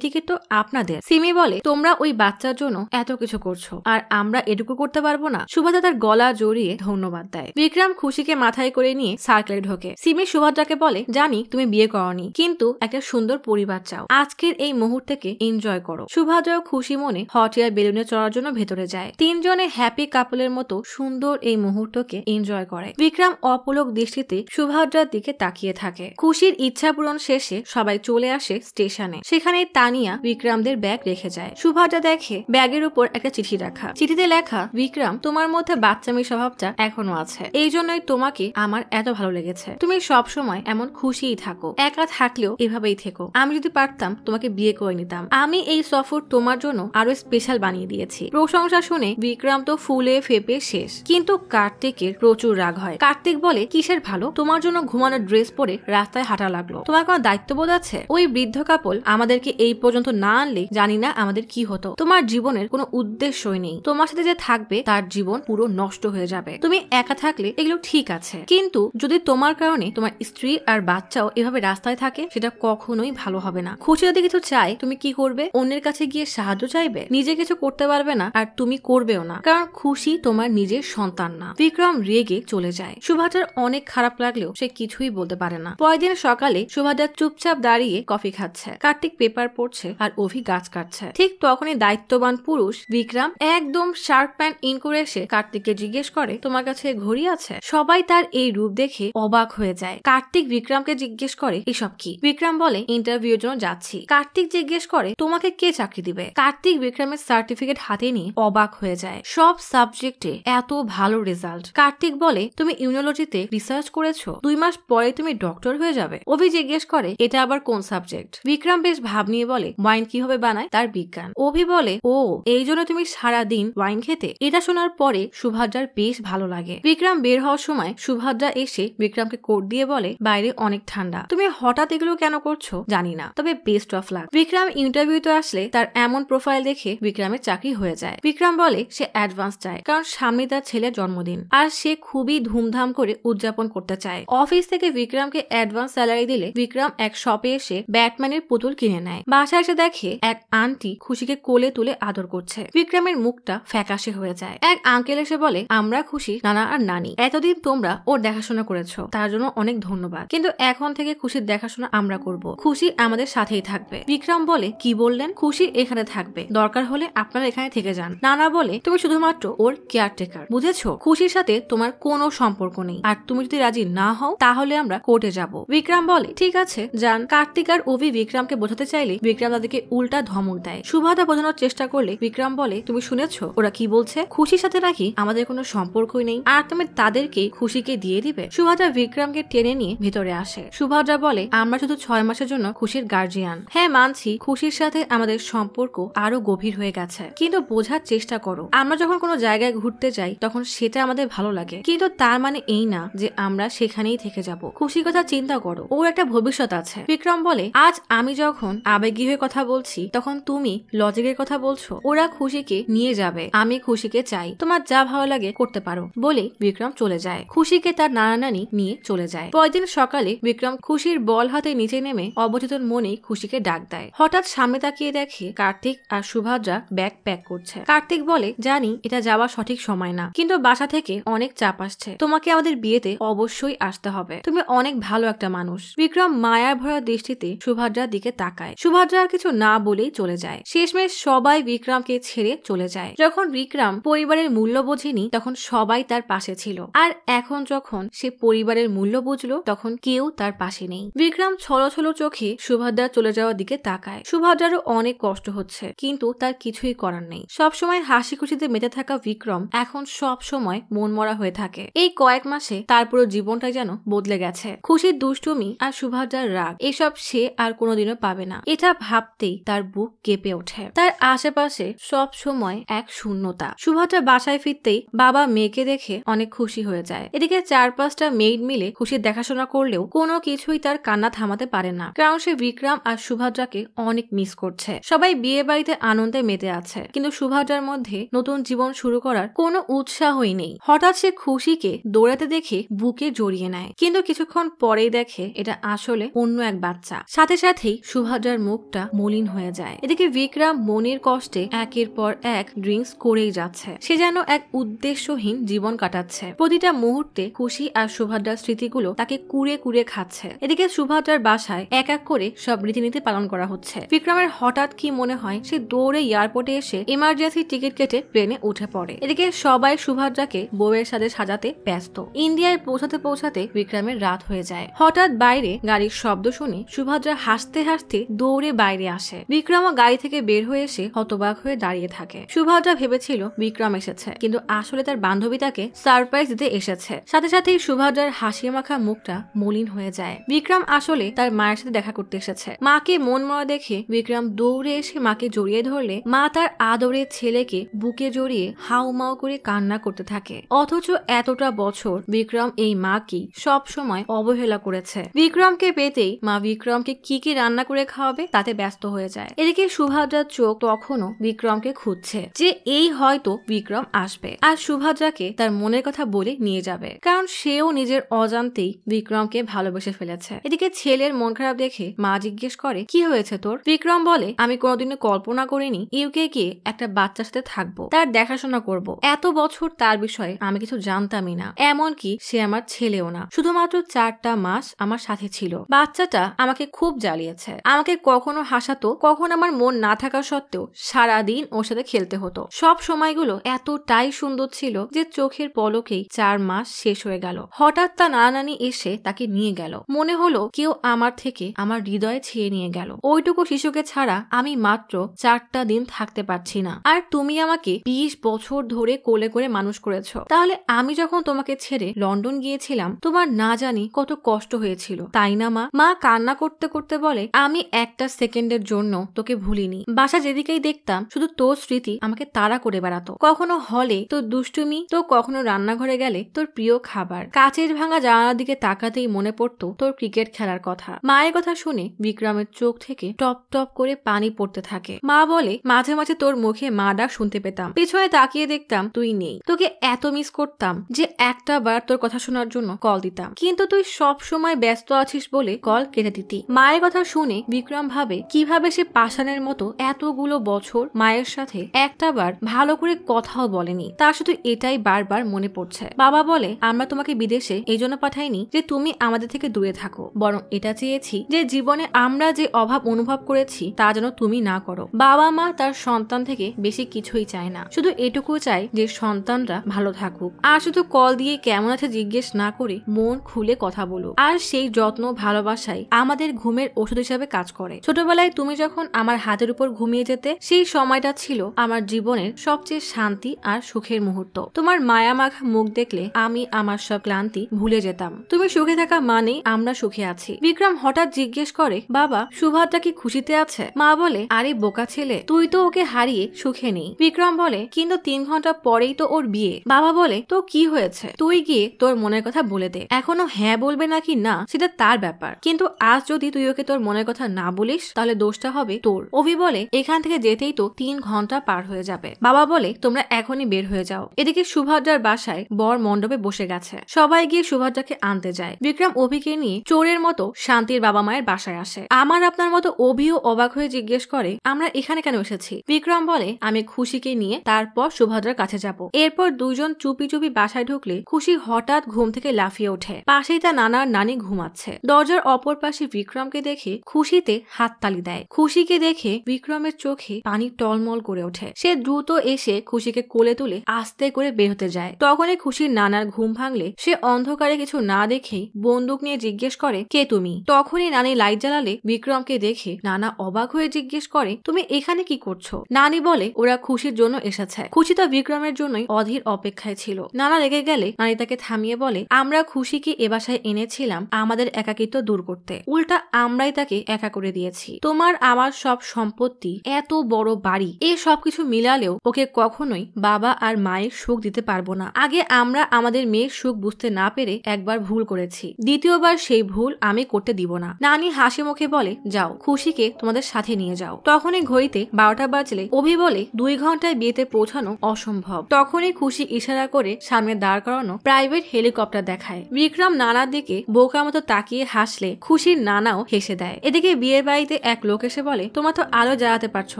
টিকিট তো আপনাদের। সিমি বলে, তোমরা ওই বাচ্চার জন্য এত কিছু করছো, আর আমরা এটুকু করতে পারবো না? সুভদ্রা তার গলা জড়িয়ে ধন্যবাদ দেয়। বিক্রম খুশিকে মাথায় করে নিয়ে সার্কেলে ঢোকে। সিমি সুভদ্রাকে বলে, জানি তুমি বিয়ে করনি, কিন্তু একটা সুন্দর পরিবার চাও। আজকের এই মুহূর্তকে এনজয় করো। সুভদ্রাও খুশি মনে হট এয়ার বেলুনে চড়ার জন্য ভেতরে যায়। তিনজনে হ্যাপি কাপলের মতো সুন্দর এই মুহূর্তকে এনজয় করে। বিক্রম অপলক দৃষ্টিতে সুভদ্রার দিকে তাকিয়ে থাকে। খুশির ইচ্ছা পূরণ শেষে সবাই চলে আসে স্টেশনে। সেখানে তানিয়া বিক্রমদের ব্যাগ রেখে যায়। সুভদ্রা দেখে ব্যাগের উপর একটা চিঠি রাখা। চিঠিতে লেখা, বিক্রম, তোমার মধ্যে বাচ্চামি স্বভাবটা এখনো আছে, এই জন্যই তোমাকে আমার এত ভালো লেগেছে। তুমি সব সময় এমন খুশিই থাকো, একা থাকলেও এভাবেই থেকো। আমি যদি পারতাম তোমাকে বিয়ে করে নিতাম। আমি এই সফর তোমার জন্য আরো স্পেশাল বানিয়ে দিয়েছি। প্রশংসা শুনে বিক্রম তো ফুলে ফেপে শেষ, কিন্তু কার্তিকের প্রচুর রাগ হয়। কার্তিক বলে, কিসের ভালো? তোমার জন্য ঘুমানোর ড্রেস পরে রাস্তায় হাঁটা লাগলো, তোমার কোনো দায়িত্ববোধ আছে? ওই বৃদ্ধ কাপল আমাদেরকে এই পর্যন্ত না আনলে জানি না আমাদের কি হতো। তোমার জীবনের কোনো উদ্দেশ্যই নেই। তোমার সাথে যে থাকবে তার জীবন পুরো নষ্ট হয়ে যাবে। তুমি একা থাকলে এগুলো ঠিক আছে, কিন্তু যদি তোমার কারণে তোমার স্ত্রী আর বাচ্চাও এভাবে রাস্তায় থাকে, সেটা কখনোই ভালো হবে না। খুশি যদি কিছু চাই, তুমি কি করবে? অন্যের কাছে গিয়ে সাহায্য চাইবে? নিজে কিছু করতে পারবে না, আর তুমি করবেও না, কারণ খুশি তোমার নিজের সন্তান না। বিক্রম রেগে চলে যায়। সুভদ্রার অনেক খারাপ লাগলেও সে কিছুই বলতে পারে না। পরের দিন সকালে সুভদ্রা চুপচাপ দাঁড়িয়ে কফি খাচ্ছে। কার্তিক পেপার পড়ছে আর অভি গাছ কাটছে। ঠিক তখনই দায়িত্ববান পুরুষ বিক্রম একদম শার্ট প্যান্ট ইন করে এসে কার্তিককে জিজ্ঞেস করে, তোমার কাছে ঘড়ি আছে? সবাই তার এই রূপ দেখে অবাক হয়ে যায়। কার্তিক বিক্রমকে জিজ্ঞেস করে, এসব কি? বিক্রম বলে, ইন্টারভিউর জন্য যাচ্ছি। কার্তিক জিজ্ঞেস করে, তোমাকে কে চাকরি দিবে? কার্তিক বিক্রমের সার্টিফিকেট হাতে নিয়ে অবাক হয়ে যায়। সব সাবজেক্টে এত ভালো রেজাল্ট। কার্তিক বলে, তুমি ইউনোলজিতে রিসার্চ করেছো, 2 মাস পরে তুমি ডক্টর হয়ে যাবে। অভি জিজ্ঞেস করে, এটা আবার কোন সাবজেক্ট? বিক্রম বেশ ভাব নিয়ে বলে, ওয়াইন কিভাবে বানায় তার বিজ্ঞান। অভি বলে, ও, এই জন্য তুমি সারাদিন ওয়াইন খেতে? এটা শোনার পরে সুভদ্রার বেশ ভালো লাগে। বিক্রম বের হওয়ার সময় সুভদ্রা এসে বিক্রমকে কোট দিয়ে বলে, বাইরে অনেক ঠান্ডা, তুমি হঠাৎ এগুলো কেন করছো জানি না, তবে বেস্ট অফ লাক। বিক্রম ইন্টারভিউতে আসলে তার এমন প্রোফাইল দেখে বিক্রমের চাকরি হয়ে যায়। বিক্রম বলে সে অ্যাডভান্স চায়, কারণ সামনে তার ছেলের জন্মদিন, আর সে খুবই ধুমধাম করে উদযাপন করতে চায়। অফিস থেকে বিক্রমকে অ্যাডভান্স স্যালারি দিলে বিক্রম এক শপে এসে ব্যাটম্যানের পুতুল কিনে নেয়। বাসায় এসে দেখে এক আন্টি খুশিকে কোলে তুলে আদর করছে। বিক্রমের মুখটা ফ্যাকাশে হয়ে যায়। এক আঙ্কেল এসে বলে, আমরা খুশি নানা আর নানি, এতদিন তোমরা ওর দেখাশোনা করেছো, তার জন্য অনেক ধন্যবাদ, কিন্তু এখন থেকে খুশির দেখাশোনা আমরা করব। খুশি আমাদের সাথেই থাকবে। বিক্রম বলে, কি বললেন? খুশি এখানে থাকবে, দরকার হলে আপনারা এখানে থেকে যান। নানা বলে, তুমি শুধুমাত্র ওর কেয়ারটেকার, বুঝেছো? খুশির সাথে তোমার কোনো সম্পর্ক নেই, আর তুমি যদি রাজি না হও তাহলে আমরা কোর্টে যাব। বিক্রম বলে, ঠিক আছে যান। কার্তিক আর অভি বিক্রমকে বোঝাতে চাইলে বিক্রম তাদেরকে উল্টা ধমক দেয়। সুভদ্রা বোঝানোর চেষ্টা করলে বিক্রম বলে, তুমি শুনেছো ওরা কি বলছে? খুশির সাথে নাকি আমাদের কোনো সম্পর্কই নেই, আর তুমি তাদেরকে খুশিকে দিয়ে দিবে। সুভদ্রা বিক্রমকে টেনে নিয়ে ভিতরে আসে। সুভদ্রা বলে, আমরা শুধু 6 মাসের জন্য খুশির গার্জিয়ান। হ্যাঁ মানছি, খুশির সাথে আমাদের সম্পর্ক আরো গভীর হয়ে গেছে, কিন্তু বোঝার চেষ্টা করো, আমরা যখন কোনো জায়গায় ঘুরতে যাই তখন সেটা আমাদের ভালো লাগে, কিন্তু তার মানে এই না যে আমরা সেখানেই থেকে যাব। খুশির কথা চিন্তা করো, ওর একটা ভবিষ্যৎ আছে। বিক্রম বলে, আজ আমি যখন আবেগী হয়ে কথা বলছি তখন তুমি লজিকের কথা বলছো। ওরা খুশিকে নিয়ে যাবে, আমি খুশিকে চাই, তোমার যা ভালো লাগে করতে পারো বলে বিক্রম চলে যায়। খুশিকে তার নানা নানি নিয়ে চলে যায়। পরদিন সকালে বিক্রম খুশির বল হাতে নিচে নেমে অবচেতন মনে খুশিকে ডাক দেয়। হঠাৎ সামনে তাকিয়ে দেখে কার্তিক আর সুভদ্রা ব্যাগ প্যাক করছে। কার্তিক বলে, জানি এটা যাওয়া সঠিক সময় না, কিন্তু বাসা থেকে অনেক চাপ আসছে, তোমাকে আমাদের বিয়েতে অবশ্যই আসতে হবে, তুমি অনেক ভালো একটা মানুষ। বিক্রম মায়ার ভরা দৃষ্টিতে সুভদ্রার দিকে তাকায়। সুভদ্রা আর কিছু না বলেই চলে যায়। শেষমেশ সবাই বিক্রমকে ছেড়ে চলে যায়। যখন বিক্রম পরিবারের মূল্য বোঝেনি তখন সবাই তার পাশে ছিল, আর এখন যখন সে পরিবারের পরিবারের মূল্য বুঝলো তখন কেউ তার পাশে নেই। বিক্রম ছলো ছলো চোখে সুভদ্রা চলে যাওয়ার দিকে তাকায়। সুভদ্রারও অনেক কষ্ট হচ্ছে, কিন্তু তার কিছুই করার নেই। সবসময় হাসি খুশিতে মেতে থাকা বিক্রম এখন সব সময় মন মরা হয়ে থাকে। এই কয়েক মাসে তার পুরো জীবনটাই যেন বদলে গেছে। খুশির দুষ্টুমি আর সুভদ্রার রাগ এসব সে আর কোনোদিনও পাবে না। এটা ভাবতেই তার বুক কেঁপে ওঠে। তার আশেপাশে সব সময় এক শূন্যতা। সুভদ্রা বাসায় ফিরতেই বাবা মেয়েকে দেখে অনেক খুশি হয়ে যায়। এদিকে 4-5টা মেইড মিলে খুশির দেখাশোনা করলেও কোনো কিছুই তার কান্না থামাতে পারে না, কারণ সে বিক্রম আর সুভদ্রাকে অনেক মিস করছে। সবাই বিয়ে বাড়িতে আনন্দে মেতে আছে, কিন্তু সুভদ্রার মধ্যে নতুন জীবন শুরু করার কোনো উৎসাহই নেই। হঠাৎ সে খুশিকে দৌড়াতে দেখে বুকে জড়িয়ে নেয়, কিন্তু কিছুক্ষণ পরেই দেখে এটা আসলে অন্য এক বাচ্চা। সাথে সাথেই সুভদ্রার মুখটা মলিন হয়ে যায়। এদিকে বিক্রম মনের কষ্টে একের পর এক ড্রিঙ্কস করেই যাচ্ছে। সে যেন এক উদ্দেশ্যহীন জীবন কাটাচ্ছে। প্রতিটা মুহূর্তে খুশি আর সুভদ্রার স্মৃতিগুলো তাকে কুড়ে কুড়ে খাচ্ছে। এদিকে সুভদ্রার বাসায় এক এক করে সব রীতিনীতি পালন করা হচ্ছে। বিক্রমের হঠাৎ কি মনে হয়, সে দৌড়ে এয়ারপোর্টে এসে ইমার্জেন্সি টিকিট কেটে প্লেনে উঠে পড়ে। এদিকে সবাই সুভদ্রাকে বউয়ের সাথে সাজাতে ব্যস্ত। ইন্ডিয়ায় পৌঁছাতে পৌঁছাতে বিক্রমের রাত হয়ে যায়। হঠাৎ বাইরে গাড়ির শব্দ শুনে সুভদ্রা হাসতে হাসতে দৌড়ে বাইরে আসে। বিক্রমও গাড়ি থেকে বের হয়ে এসে হতবাক হয়ে দাঁড়িয়ে থাকে। সুভদ্রা ভেবেছিল বিক্রম এসেছে, কিন্তু আসলে তার বান্ধবী তাকে সারপ্রাইজ দিতে এসেছে। সাথে সাথেই সুভদ্রার হাসি মাখা মুখটা মলিন হয়ে যায়। বিক্রম আসলে তার মায়ের সাথে দেখা করতে এসেছে। মাকে মন মরা দেখে বিক্রম দৌড়ে এসে মাকে জড়িয়ে ধরলে মা তার আদরের ছেলেকে বুকে জড়িয়ে হাউমাউ করে কান্না করতে থাকে। অথচ এতটা বছর বিক্রম এই মাকে সব সময় অবহেলা করেছে। বিক্রমকে পেতেই মা বিক্রমকে কি কি রান্না করে খাওয়াবে তাতে ব্যস্ত হয়ে যায়। এদিকে সুভদ্রার চোখ তখনও বিক্রমকে খুঁজছে, যে এই হয়তো বিক্রম আসবে আর সুভদ্রাকে তার মনের কথা বলে নিয়ে যাবে, কারণ সেও নিজের অজান্তেই বিক্রমকে ভালোবেসে ফেলেছে। এদিকে ছেলের মন খারাপ দেখে মা জিজ্ঞেস করে, কি হয়েছে তোর? বিক্রম বলে, আমি কোনোদিনও কল্পনা করিনি ইউকে গিয়ে একটা বাচ্চার সাথে থাকবো, তার দেখাশোনা করব। এত বছর তার বিষয়ে আমি কিছু জানতামই না, এমনকি সে আমার ছেলেও না। শুধুমাত্র 4টা মাস আমার সাথে ছিল। বাচ্চাটা আমাকে খুব জ্বালিয়েছে। আমাকে কখনো হাসাতো, কখনো আমার মন না থাকা সত্ত্বেও সারাদিন ওর সাথে খেলতে হতো। সব সময়গুলো এতটাই সুন্দর ছিল যে চোখের পলকেই 4 মাস শেষ হয়ে গেল। হঠাৎ তার নানা নানি এসে তাকে নিয়ে গেল। মনে হলো কেউ আমার থেকে আমার হৃদয়ে ছেয়ে নিয়ে গেল। ওইটুকু শিশুকে ছাড়া আমি মাত্র 4টা দিন থাকতে পারছি না। আর তুমি আমাকে 20 বছর ধরে কোলে করে মানুষ করেছো। তাহলে আমি যখন তোমাকে ছেড়ে লন্ডন গিয়েছিলাম, তোমার না জানি কত কষ্ট হয়েছিল, তাই না মা? মা কান্না করতে করতে বলে, আমি একটা সেকেন্ডের জন্য তোকে ভুলিনি। বাসা যেদিকেই দেখতাম শুধু তোর স্মৃতি আমাকে তাড়া করে বেড়াতো। কখনো হলে তোর দুষ্টুমি, তো কখনো রান্নাঘরে গেলে তোর প্রিয় খাবার। কাচের ভাঙা জানালার দিকে তাকাতেই মনে পড়তো তোর ক্রিকেট খেলার কথা। মায়ের কথা শুনে বিক্রমের চোখ থেকে টপ টপ করে পানি পড়তে থাকে। মা বলে, মাঝে মাঝে তোর মুখে মা ডাক শুনতে পেতাম, পেছনে তাকিয়ে দেখতাম তুই নেই। তোকে এত মিস করতাম যে একটা বার তোর কথা শোনার জন্য কল দিতাম, কিন্তু তুই সব সময় ব্যস্ত আছিস বলে কল কেটে দিতি। মায়ের কথা শুনে বিক্রম ভাবে কিভাবে সে পাষাণের মতো এতগুলো বছর মায়ের সাথে একটা বার ভালো করে কথাও বলেনি। তার শুধু এটাই বারবার মনে পড়ছে। বাবা বলে, আমরা তোমাকে বিদেশে এই জন্য পাঠাইনি যে তুমি আমাদের থেকে দূরে থাকো, বরং এটা চেয়েছি যে জীবনে আমরা যে অভাব অনুভব করেছি তা যেন তুমি না করো। বাবা মা তার সন্তান থেকে বেশি কিছুই চায় না, শুধু এটুকু চায় যে সন্তানরা ভালো থাকুক, আর শুধু কল দিয়ে কেমন আছে জিজ্ঞেস না করে মন খুলে কথা বলুক। আর সেই যত্ন ভালোবাসাই আমাদের ঘুমের ওষুধ হিসাবে কাজ করে। ছোটবেলায় তুমি যখন আমার হাতের উপর ঘুমিয়ে যেতে, সেই সময়টা ছিল আমার জীবনের সবচেয়ে শান্তি আর সুখের মুহূর্ত। তোমার মায়া মাখা মুখ দেখলে আমি আমার সব ক্লান্তি ভুলে যেতাম। তুমি সুখে থাকা মানেই আমরা সুখে আছি। বিক্রম হঠাৎ জিজ্ঞেস করে, বাবা সুভদ্রা কি খুশিতে আছে? মা বলে, আরে বোকা ছেলে, তুই তো ওকে হারিয়ে সুখে নেই। বিক্রম বলে, কিন্তু 3 ঘন্টা পরেই তো ওর বিয়ে। বাবা বলে, তো কি হয়েছে? তুই গিয়ে তোর মনের কথা বলে দে। এখনো হ্যাঁ বলবে নাকি না সেটা তার ব্যাপার, কিন্তু আজ যদি তুই ওকে তোর মনের কথা না বলিস তাহলে দোষটা হবে তোর। অভি বলে, এখান থেকে যেতেই তো 3 ঘন্টা পার হয়ে যাবে। বাবা বলে, তোমরা এখনই বের হয়ে যাও। এদিকে সুভদ্রার বাসায় বর মণ্ডপে বসে গেছে। সবাই গিয়ে সুভদ্রাকে আনতে যায়। বিক্রম অভিকে নিয়ে চোরের মতো শান্তির বাবা মায়ের বাসায় আসে। আমার আপনার মতো অভিও অবাক হয়ে জিজ্ঞেস করে, আমরা এখানে কেন এসেছি? বিক্রম বলে, আমি খুশিকে নিয়ে তারপর সুভদ্রার কাছে যাব। এরপর দুজন চুপি চুপি বাসায় ঢুকলে খুশি হঠাৎ ঘুম থেকে লাফিয়ে ওঠে। পাশেই তার নানার নানি ঘুমাচ্ছে। দরজার অপর পাশে বিক্রমকে দেখে খুশিতে হাততালি দেয়। খুশিকে দেখে বিক্রমের চোখে পানি টলমল করে ওঠে। সে দ্রুত এসে খুশিকে কোলে তুলে আস্তে করে বের হতে যায়। তখনই খুশির নানার ঘুম ভাঙলে সে অন্ধকার অন্ধকারে কিছু না দেখেই বন্দুক নিয়ে জিজ্ঞেস করে, কে তুমি? তখনই নানি লাইট জ্বালালে বিক্রমকে দেখে নানা অবাক হয়ে জিজ্ঞেস করে, তুমি এখানে কি করছো? নানি বলে, ওরা খুশির জন্য এসেছে। খুশি তো বিক্রমের জন্যই অধীর অপেক্ষায় ছিল। নানা রেগে গেলে নানি তাকে থামিয়ে বলে, আমরা খুশিকে এ বাসায় এনেছিলাম আমাদের একাকিত্ব দূর করতে, উল্টা আমরাই তাকে একা করে দিয়েছি। তোমার আমার সব সম্পত্তি, এত বড় বাড়ি, এই সবকিছু মিলালেও ওকে কখনোই বাবা আর মায়ের সুখ দিতে পারবো না। আগে আমরা আমাদের মেয়ের সুখ বুঝতে না পেরে একবার ভুল করেছি, দ্বিতীয়বার সেই ভুল আমি করতে দিব না। নানি হাসি মুখে বলে, যাও খুশিকে তোমাদের সাথে নিয়ে যাও। তখনই ঘড়িতে 12টা বাজলে অভি বলে, 2 ঘন্টায় বিয়েতে পৌঁছানো অসম্ভব। তখনই খুশি ইশারা করে সামনে দাঁড় করানো প্রাইভেট হেলিকপ্টার দেখায়। বিক্রম নানার দিকে বোকা মতো তাকিয়ে হাসলে খুশির নানাও হেসে দেয়। এদিকে বিয়ের বাড়িতে এক লোক এসে বলে, তোমরা তো আলো জ্বালাতে পারছো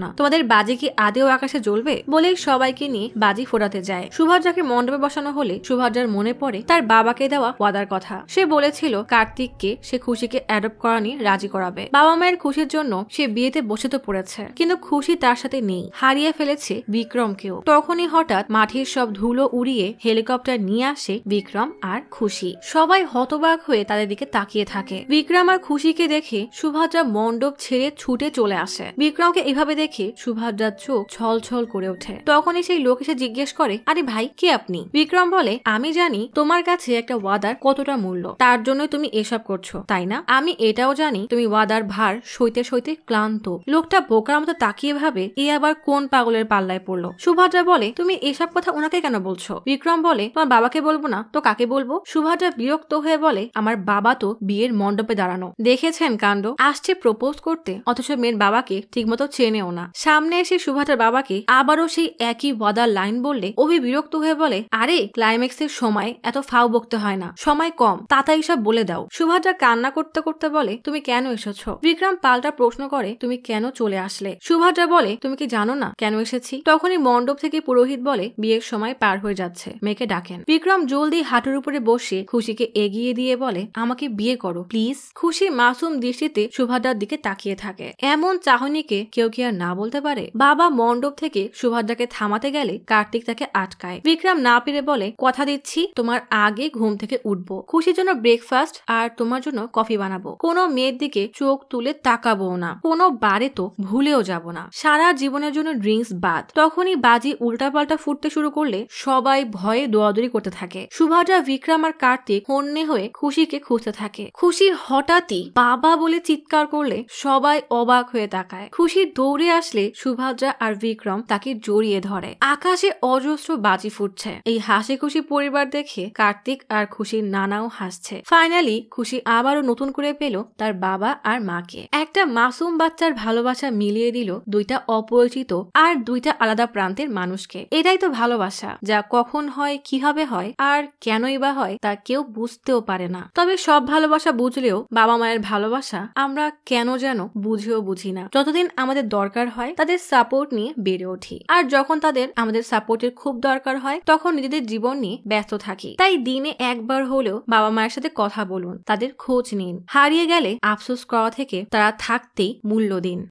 না, তোমাদের বাজি কি আদেও আকাশে জ্বলবে? বলে সবাইকে নিয়ে বাজি ফোটাতে যায়। সুভদ্রাকে মণ্ডপে বসানো হলে সুভদ্রার মনে পড়ে তার বাবাকে দেওয়া ওয়াদার কথা। সে বলেছিল কার্তিককে সে খুশিকে অ্যাডপ্ট করা নিয়ে রাজি করাবে। বাবা মায়ের খুশির জন্য সে বিয়েতে বসে তো পড়েছে, কিন্তু খুশি তার সাথে নেই, হারিয়ে ফেলেছে বিক্রমকেও। তখনই হঠাৎ মাটির সব ধুলো উড়িয়ে হেলিকপ্টার নিয়ে আসে বিক্রম আর খুশি। সবাই হতবাক হয়ে তাদের দিকে তাকিয়ে থাকে। বিক্রম আর খুশিকে দেখে সুভদ্রা মণ্ডপ ছেড়ে ছুটে চলে আসে। বিক্রমকে এভাবে দেখে সুভদ্রার চোখ ছল ছল করে ওঠে। তখনই সেই লোক এসে জিজ্ঞেস করে, আরে ভাই, কে আপনি? বিক্রম বলে, আমি জানি তোমার কাছে একটা ওয়াদার কতটা মূল্য, তার জন্য তুমি এসব করছো, তাই না? আমি এটাও জানি তুমি ওয়াদার ভার সইতে সইতে ক্লান্ত। লোকটা বোকার মতো তাকিয়ে ভাবে, এ আবার কোন পাগলের পাল্লায় পড়লো। সুভদ্রা বলে, তুমি এসব কথা ওনাকে কেন বলছো? বিক্রম বলে, তোমার বাবাকে বলবো না তো কাকে বলবো? সুভদ্রা বিরক্ত হয়ে বলে, আমার বাবা তো বিয়ের মণ্ডপে দাঁড়ানো, দেখেছেন কাণ্ড, আসছে প্রপোজ করতে, অথচ মেয়ের বাবাকে ঠিকমতো চেনেও না। সামনে এসে সুভদ্রার বাবাকে আবারও সেই একই ওয়াদার লাইন বললে অভি বিরক্ত হয়ে বলে, আরে ক্লাইম্যাক্সের সময় এত ফাও বকতে হয় না, সময় কম, তাড়াতাড়ি সব বলে দাও। সুভদ্রা কান্না করতে করতে বলে, তুমি কেন এসেছো? বিক্রম পাল্টা প্রশ্ন করে, তুমি কেন চলে আসলে? সুভদ্রা বলে, তুমি কি জানো না কেন এসেছি? তখনই মণ্ডপ থেকে পুরোহিত বলে, বিয়ের সময় পার হয়ে যাচ্ছে, মেয়েকে ডাকেন। বিক্রম জলদি হাঁটুর উপরে বসে খুশিকে এগিয়ে দিয়ে বলে, আমাকে বিয়ে করো প্লিজ। খুশি মাসুম দৃষ্টিতে সুভদ্রার দিকে তাকিয়ে থাকে। এমন চাহনিকে কেউ কি আর না বলতে পারে? বাবা মণ্ডপ থেকে সুভদ্রাকে থামাতে গেলে কার্তিক তাকে আটকায়। বিক্রম না পেরে বলে, কথা দিচ্ছি তোমার আগে ঘুম থেকে উঠবো, খুশির জন্য ব্রেকফাস্ট আর তোমার জন্য কফি বানাবো, কোনো মেয়ের দিকে চোখ তুলে তাকাবো না, কোনো বারে তো ভুলেও যাব না, সারা জীবনের জন্য ড্রিঙ্কস বাদ। তখনই বাজি উল্টাপাল্টা ফুটতে শুরু করলে সবাই ভয়ে দৌড়াদৌড়ি করতে থাকে। সুভদ্রা, বিক্রম আর কার্তিক হন্যে হয়ে খুশিকে খুঁজতে থাকে। খুশি হঠাৎই বাবা বলে চিৎকার করলে সবাই অবাক হয়ে তাকায়। খুশি দৌড়ে আসলে সুভদ্রা আর বিক্রম তাকে জড়িয়ে ধরে। আকাশে অজস্র বাজি ফুটছে। এই হাসি খুশি পরিবার দেখে কার্তিক আর খুশির নানাও হাসছে। ফাইনালি খুশি আবারও নতুন করে পেল তার বাবা আর মাকে। একটা মাসুম বাচ্চার ভালোবাসা মিলিয়ে দিল দুইটা অপরিচিত আর দুইটা আলাদা প্রান্তের মানুষকে। এটাই তো ভালোবাসা, যা কখন হয়, কিভাবে হয় আর কেনই বা হয় তা কেউ বুঝতেও পারে না। তবে সব ভালোবাসা বুঝলেও বাবা মায়ের ভালোবাসা আমরা কেন যেন বুঝেও বুঝি না। যতদিন আমাদের দরকার হয় তাদের সাপোর্ট নিয়ে বেড়ে উঠি, আর যখন তাদের আমাদের সাপোর্টের খুব দরকার হয় তখন নিজেদের জীবন নিয়ে ব্যস্ত থাকি। তাই দিনে একবার হলেও বাবা মায়ের সাথে কথা বলুন, তাদের খোঁজ নিন। হারিয়ে গেলে আফসোস করা থেকে তারা থাকতেই মূল্য দিন।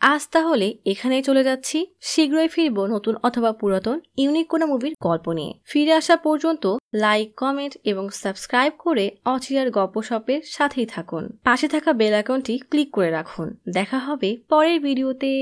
আজ তাহলে এখানেই চলে যাচ্ছি। শীঘ্রই ফিরবো নতুন অথবা পুরাতন ইউনিক কোনো মুভির গল্প নিয়ে। ফিরে আসা পর্যন্ত লাইক, কমেন্ট এবং সাবস্ক্রাইব করে অচিরার গপ্পসপের সাথেই থাকুন। পাশে থাকা বেল আইকনটি ক্লিক করে রাখুন। দেখা হবে পরের ভিডিওতে।